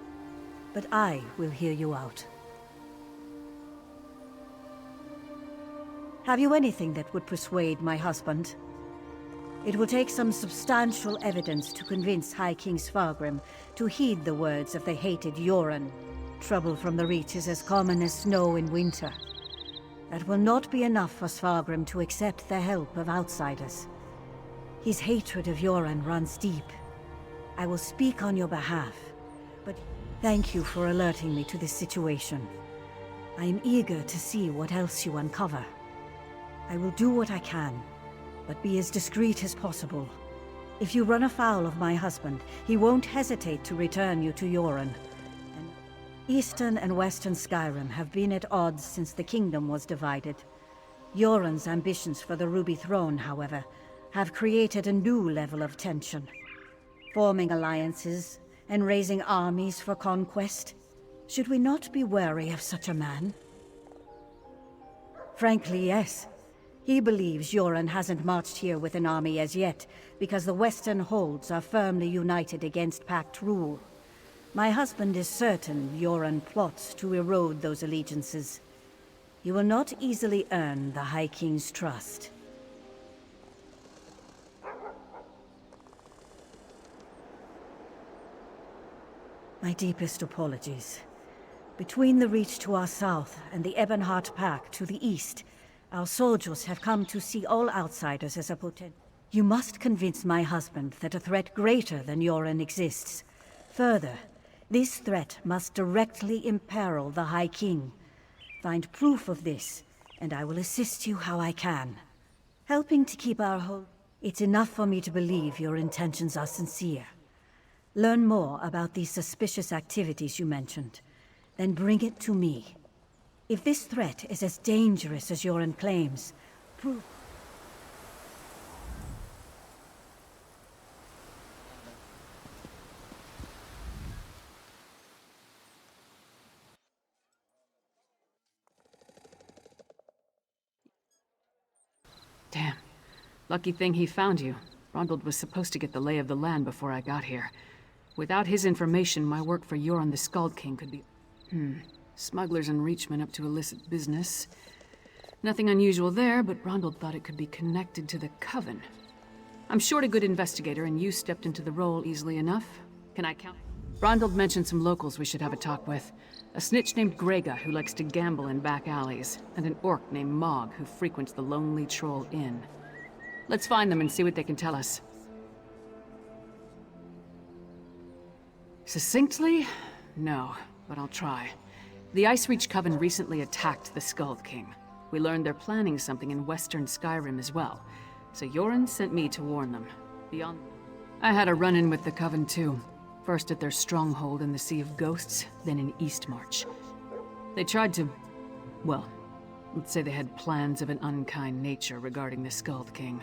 but I will hear you out. Have you anything that would persuade my husband? It will take some substantial evidence to convince High King Svargrim to heed the words of the hated Yoren. Trouble from the Reach is as common as snow in winter. That will not be enough for Svargrim to accept the help of outsiders. His hatred of Yoren runs deep. I will speak on your behalf, but thank you for alerting me to this situation. I am eager to see what else you uncover. I will do what I can, but be as discreet as possible. If you run afoul of my husband, he won't hesitate to return you to Yoren. And Eastern and Western Skyrim have been at odds since the kingdom was divided. Yoren's ambitions for the Ruby Throne, however, have created a new level of tension. Forming alliances and raising armies for conquest. Should we not be wary of such a man? Frankly, yes. He believes Yoren hasn't marched here with an army as yet, because the Western holds are firmly united against Pact rule. My husband is certain Yoren plots to erode those allegiances. He will not easily earn the High King's trust. My deepest apologies. Between the Reach to our south and the Ebonheart Pact to the east, our soldiers have come to see all outsiders as a potential. You must convince my husband that a threat greater than Yoren exists. Further, this threat must directly imperil the High King. Find proof of this, and I will assist you how I can. Helping to keep our whole... It's enough for me to believe your intentions are sincere. Learn more about these suspicious activities you mentioned, then bring it to me. If this threat is as dangerous as Yoren claims, prove... Damn. Lucky thing he found you. Ronald was supposed to get the lay of the land before I got here. Without his information, my work for Yoren the Skald King could be... Smugglers and reachmen up to illicit business. Nothing unusual there, but Ronald thought it could be connected to the Coven. I'm short a good investigator, and you stepped into the role easily enough. Can I count? Ronald mentioned some locals we should have a talk with. A snitch named Grega, who likes to gamble in back alleys, and an orc named Mog, who frequents the Lonely Troll Inn. Let's find them and see what they can tell us. Succinctly? No, but I'll try. The Ice Reach Coven recently attacked the Skald King. We learned they're planning something in Western Skyrim as well, so Yoren sent me to warn them. Beyond... I had a run-in with the Coven too. First at their stronghold in the Sea of Ghosts, then in Eastmarch. They tried to... well, let's say they had plans of an unkind nature regarding the Skald King.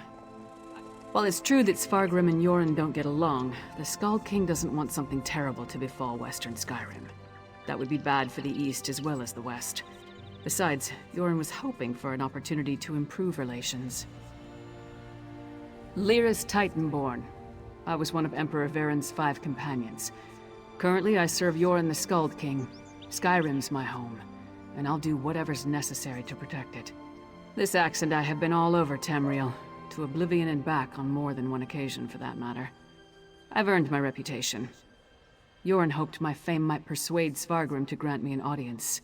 While it's true that Svargrim and Yoren don't get along, the Skald King doesn't want something terrible to befall Western Skyrim. That would be bad for the East as well as the West. Besides, Yoren was hoping for an opportunity to improve relations. Lyra's Titanborn. I was one of Emperor Varen's 5 companions. Currently, I serve Yoren the Skald King. Skyrim's my home, and I'll do whatever's necessary to protect it. This axe and I have been all over Tamriel, to oblivion and back on more than one occasion for that matter. I've earned my reputation. Yoren hoped my fame might persuade Svargrim to grant me an audience.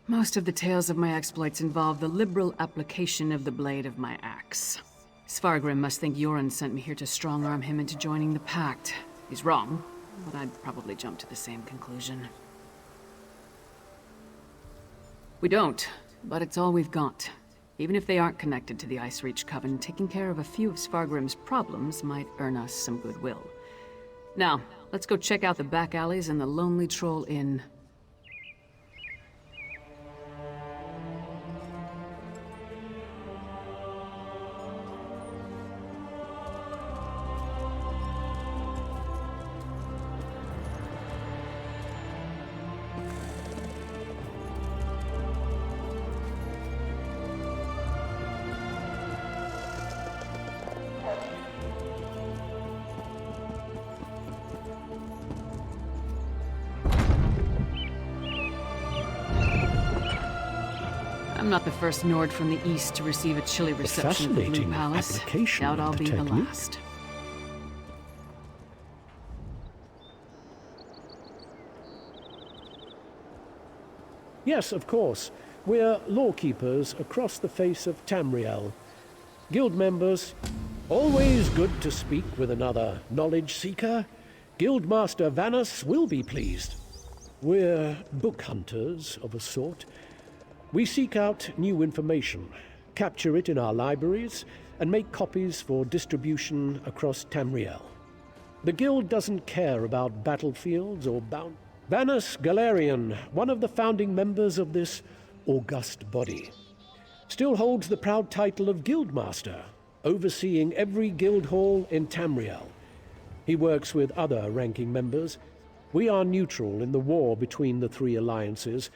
Most of the tales of my exploits involve the liberal application of the blade of my axe. Svargrim must think Yoren sent me here to strong-arm him into joining the Pact. He's wrong, but I'd probably jump to the same conclusion. We don't, but it's all we've got. Even if they aren't connected to the Ice Reach Coven, taking care of a few of Svargrim's problems might earn us some goodwill. Now, let's go check out the back alleys and the Lonely Troll Inn. I'm not the first Nord from the East to receive a chilly reception at the Blue Palace. Doubt I'll be the last. Yes, of course. We're lawkeepers across the face of Tamriel. Guild members, always good to speak with another knowledge seeker. Guildmaster Vanus will be pleased. We're book hunters of a sort. We seek out new information, capture it in our libraries, and make copies for distribution across Tamriel. The Guild doesn't care about battlefields or bound. Vanus Galarian, one of the founding members of this august body, still holds the proud title of Guildmaster, overseeing every guild hall in Tamriel. He works with other ranking members. We are neutral in the war between the 3 alliances.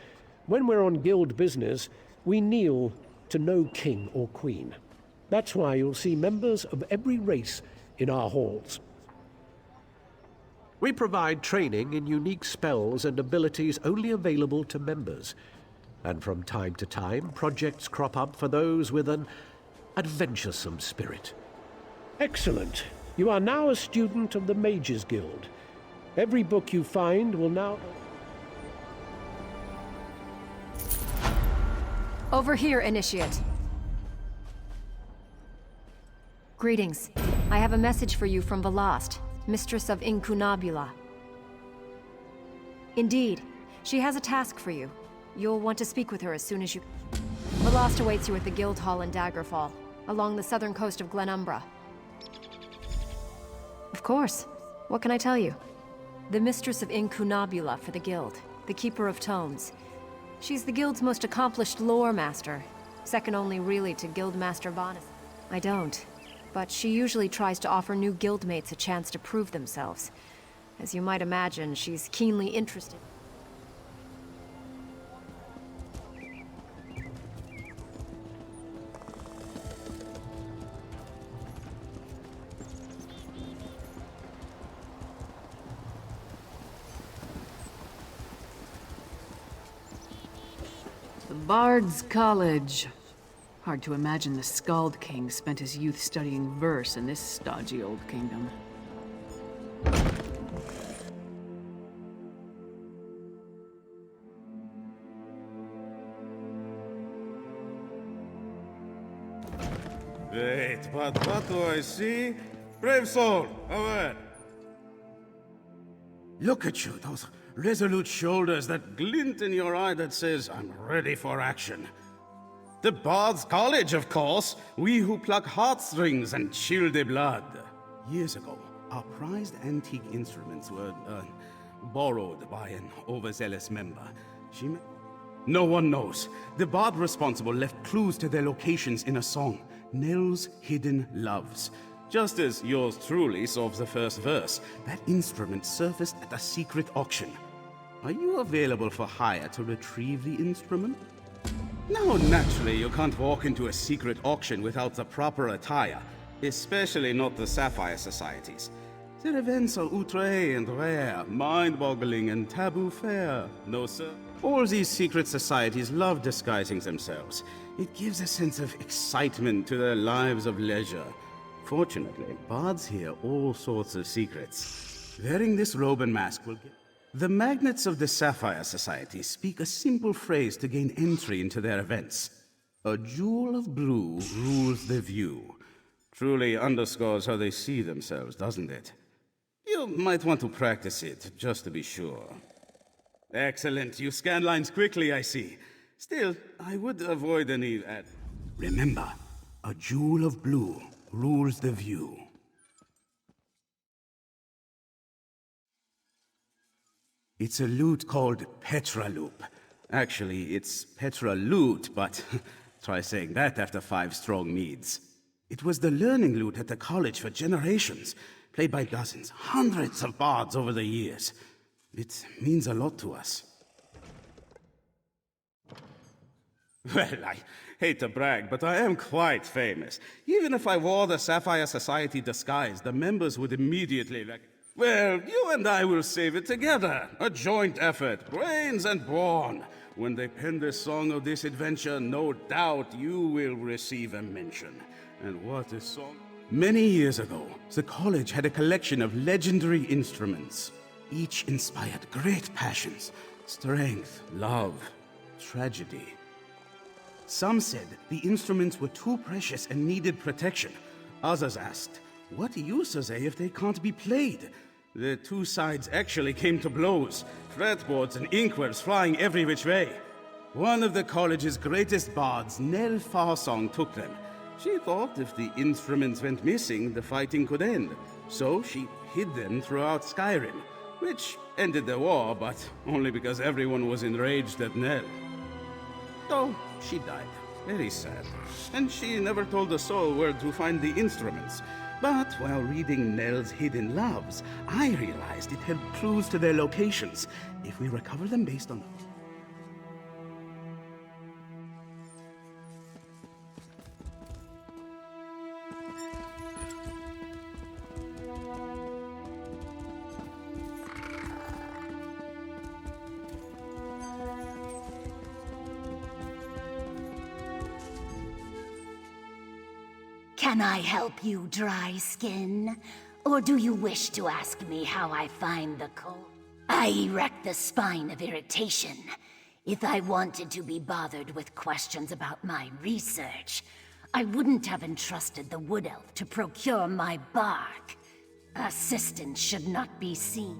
When we're on guild business, we kneel to no king or queen. That's why you'll see members of every race in our halls. We provide training in unique spells and abilities only available to members. And from time to time, projects crop up for those with an adventuresome spirit. Excellent. You are now a student of the Mages Guild. Every book you find will now... Over here, Initiate. Greetings. I have a message for you from Velast, Mistress of Incunabula. Indeed. She has a task for you. You'll want to speak with her as soon as you... Velast awaits you at the Guild Hall in Daggerfall, along the southern coast of Glenumbra. Of course. What can I tell you? The Mistress of Incunabula for the Guild, the Keeper of Tomes. She's the Guild's most accomplished lore master, second only really to Guildmaster Bonus. I don't, but she usually tries to offer new guildmates a chance to prove themselves. As you might imagine, she's keenly interested. Bard's College. Hard to imagine the Skald King spent his youth studying verse in this stodgy old kingdom. Wait, but what do I see? Brave soul, aware. Look at you, those resolute shoulders, that glint in your eye that says, I'm ready for action. The Bard's College, of course. We who pluck heartstrings and chill the blood. Years ago, our prized antique instruments were, borrowed by an overzealous member. No one knows. The Bard responsible left clues to their locations in a song, Nell's Hidden Loves. Just as yours truly solves the first verse, that instrument surfaced at a secret auction. Are you available for hire to retrieve the instrument? Now, naturally, you can't walk into a secret auction without the proper attire, especially not the Sapphire Societies. Their events are outre and rare, mind-boggling and taboo fair. No, sir. All these secret societies love disguising themselves. It gives a sense of excitement to their lives of leisure. Fortunately, bards hear all sorts of secrets. Wearing this robe and mask will get... The magnets of the Sapphire Society speak a simple phrase to gain entry into their events. A jewel of blue rules the view. Truly underscores how they see themselves, doesn't it? You might want to practice it, just to be sure. Excellent. You scan lines quickly, I see. Still, I would avoid any... Remember, a jewel of blue rules the view. It's a lute called Petra Loop. Actually, it's Petra Lute, but try saying that after 5 strong meads. It was the learning lute at the college for generations, played by dozens, hundreds of bards over the years. It means a lot to us. Well, I hate to brag, but I am quite famous. Even if I wore the Sapphire Society disguise, the members would immediately well, you and I will save it together. A joint effort, brains and brawn. When they pen the song of this adventure, no doubt you will receive a mention. And what a song. Many years ago, the college had a collection of legendary instruments. Each inspired great passions, strength, love, tragedy. Some said the instruments were too precious and needed protection. Others asked, what use are they if they can't be played? The two sides actually came to blows, fretboards and inkwells flying every which way. One of the college's greatest bards, Nell Farsong, took them. She thought if the instruments went missing, the fighting could end. So she hid them throughout Skyrim, which ended the war, but only because everyone was enraged at Nell. So she died. Very sad. And she never told a soul where to find the instruments. But while reading Nell's Hidden Loves, I realized it held clues to their locations. If we recover them based on... Can I help you, dry skin? Or do you wish to ask me how I find the cold? I erect the spine of irritation. If I wanted to be bothered with questions about my research, I wouldn't have entrusted the Wood Elf to procure my bark. Assistance should not be seen.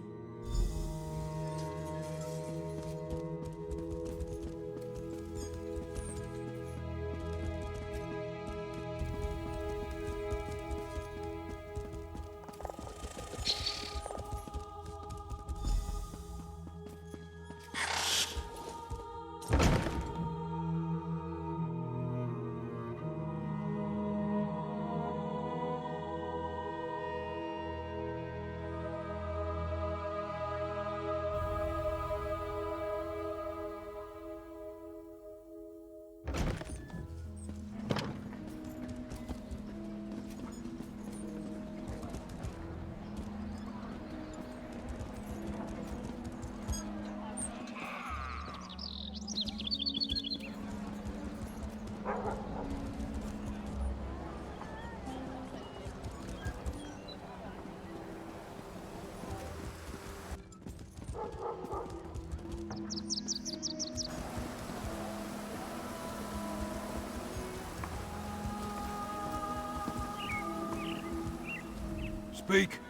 speak?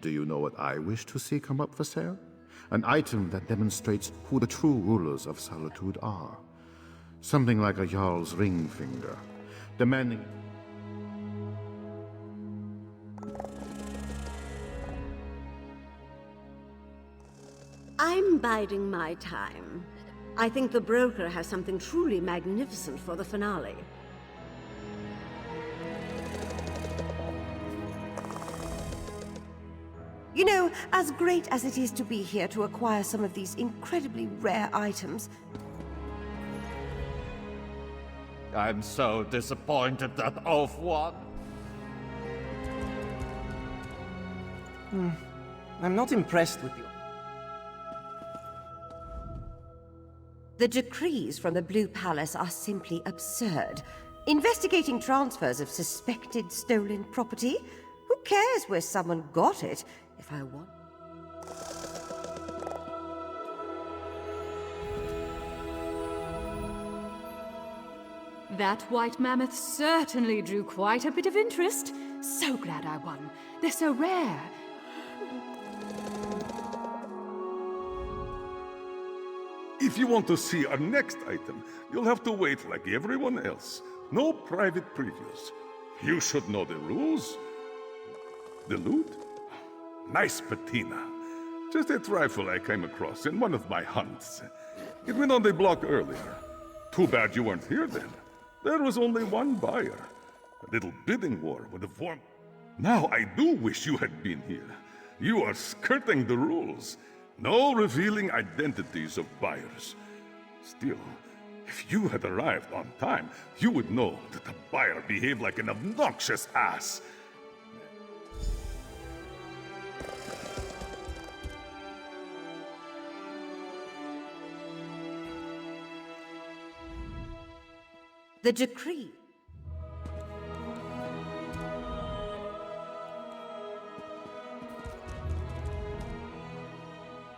Do you know what I wish to see come up for sale? An item that demonstrates who the true rulers of Solitude are. Something like a Jarl's ring finger, demanding... I'm biding my time. I think the broker has something truly magnificent for the finale. You know, as great as it is to be here to acquire some of these incredibly rare items, I'm so disappointed that Ulf won. I'm not impressed with you. the decrees from the Blue Palace are simply absurd. Investigating transfers of suspected stolen property? Who cares where someone got it, if I want? That white mammoth certainly drew quite a bit of interest. So glad I won. They're so rare. If you want to see our next item, you'll have to wait like everyone else. No private previews. You should know the rules. The loot? Nice patina. Just a trifle I came across in one of my hunts. It went on the block earlier. Too bad you weren't here then. There was only one buyer. A little bidding war would have won. Now I do wish you had been here. You are skirting the rules. No revealing identities of buyers. Still, if you had arrived on time, you would know that the buyer behaved like an obnoxious ass. The decree.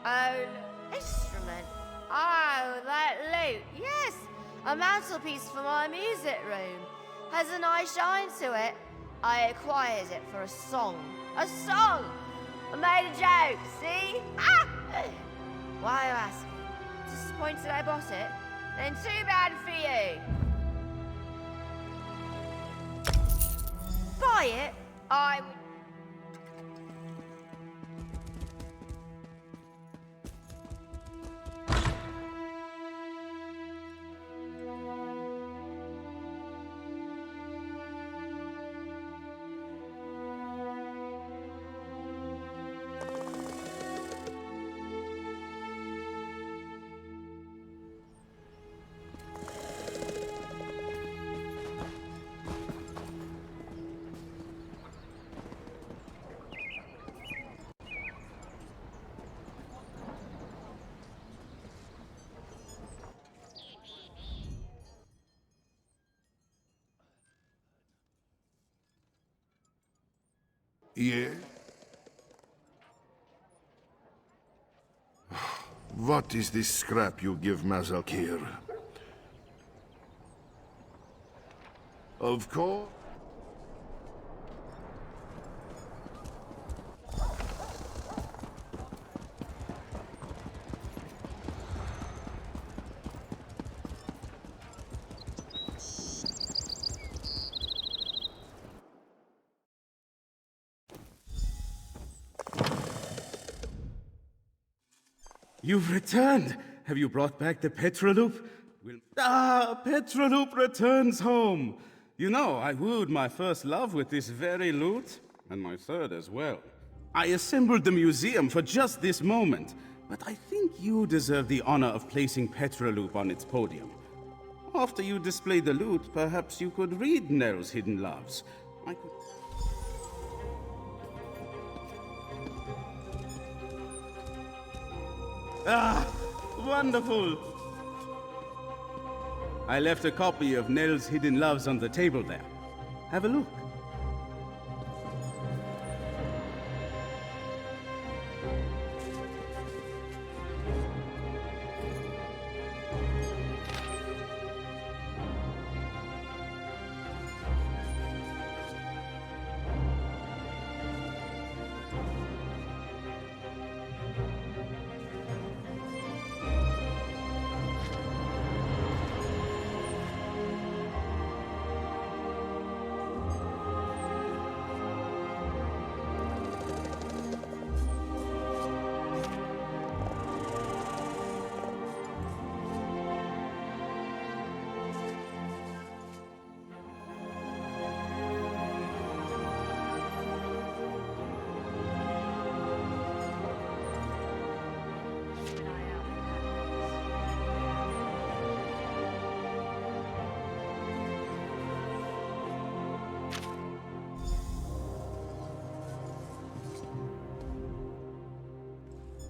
Oh, instrument. Oh, that lute. Yes, a mantelpiece for my music room. Has a nice shine to it. I acquired it for a song. A song! I made a joke, see? Ah! Why are you asking? Disappointed I bought it? Then too bad for you. Buy it? I would... Yeah? What is this scrap you give Mazalkir? Of course. You've returned! Have you brought back the Petroloop? Petroloop returns home! You know, I wooed my first love with this very loot, and my third as well. I assembled the museum for just this moment, but I think you deserve the honor of placing Petroloop on its podium. After you display the loot, perhaps you could read Nell's hidden loves. I could... Ah, wonderful! I left a copy of Nell's Hidden Loves on the table there. Have a look.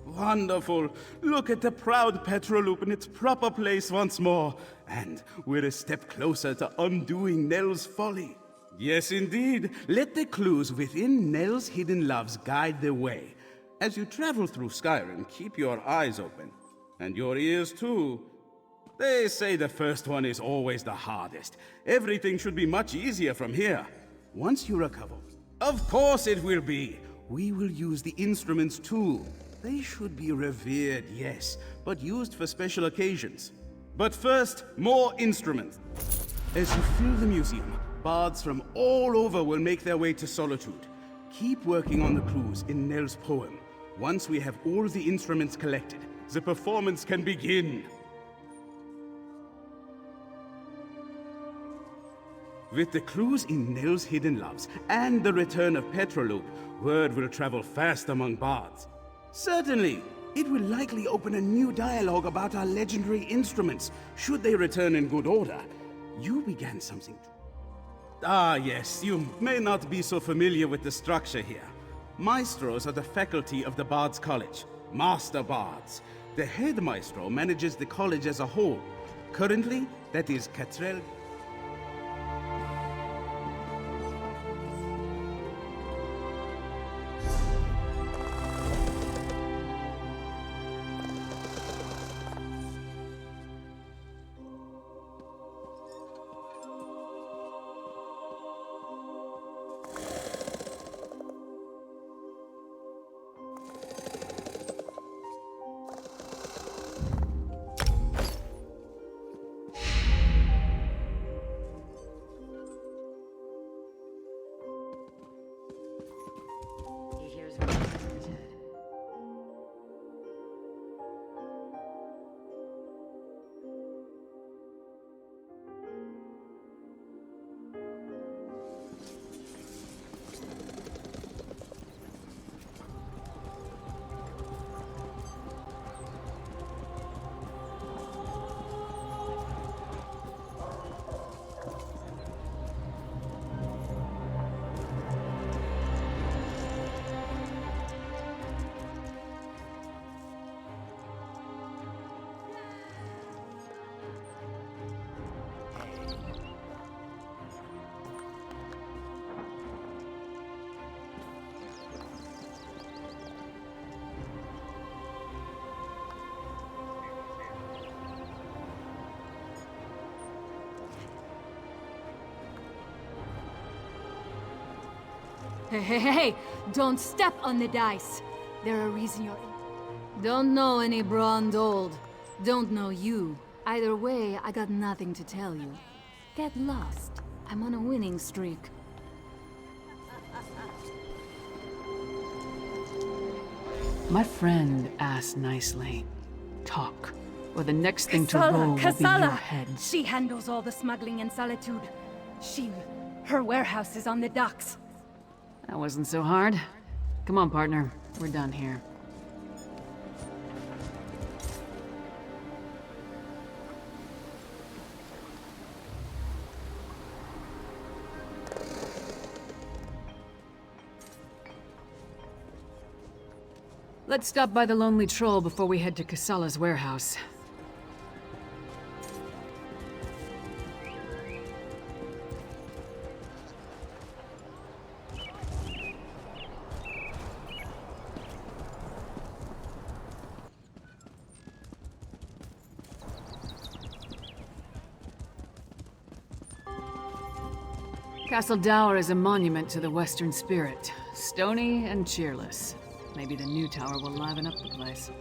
Wonderful. Look at the proud Petroloop in its proper place once more. And we're a step closer to undoing Nell's folly. Yes, indeed. Let the clues within Nell's hidden loves guide the way. As you travel through Skyrim, keep your eyes open. And your ears, too. They say the first one is always the hardest. Everything should be much easier from here. Once you recover... Of course it will be. We will use the instruments, too. They should be revered, yes, but used for special occasions. But first, more instruments. As you fill the museum, bards from all over will make their way to Solitude. Keep working on the clues in Nell's poem. Once we have all the instruments collected, the performance can begin. With the clues in Nell's hidden loves and the return of Petroloop, word will travel fast among bards. Certainly, it will likely open a new dialogue about our legendary instruments, should they return in good order. You began something. Ah, yes, you may not be so familiar with the structure here. Maestros are the faculty of the Bards College, Master Bards. The head maestro manages the college as a whole. Currently, that is Catrell. Hey, don't step on the dice. There are reasons you're in. Don't know any Brond old. Don't know you. Either way, I got nothing to tell you. Get lost. I'm on a winning streak. My friend asked nicely. Talk, or the next thing to roll will be your head. She handles all the smuggling in Solitude. Her warehouse is on the docks. That wasn't so hard. Come on, partner. We're done here. Let's stop by the Lonely Troll before we head to Kasala's warehouse. Castle Dower is a monument to the Western spirit. Stony and cheerless. Maybe the new tower will liven up the place.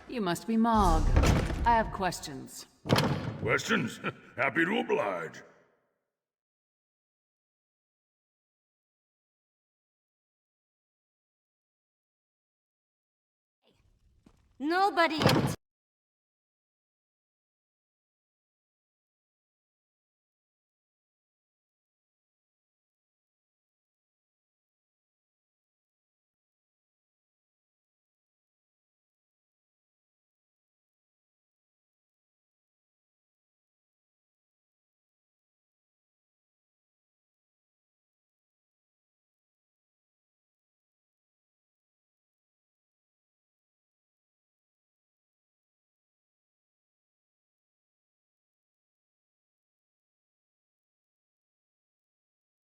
You must be Mog. I have questions. Questions? Happy to oblige. Nobody in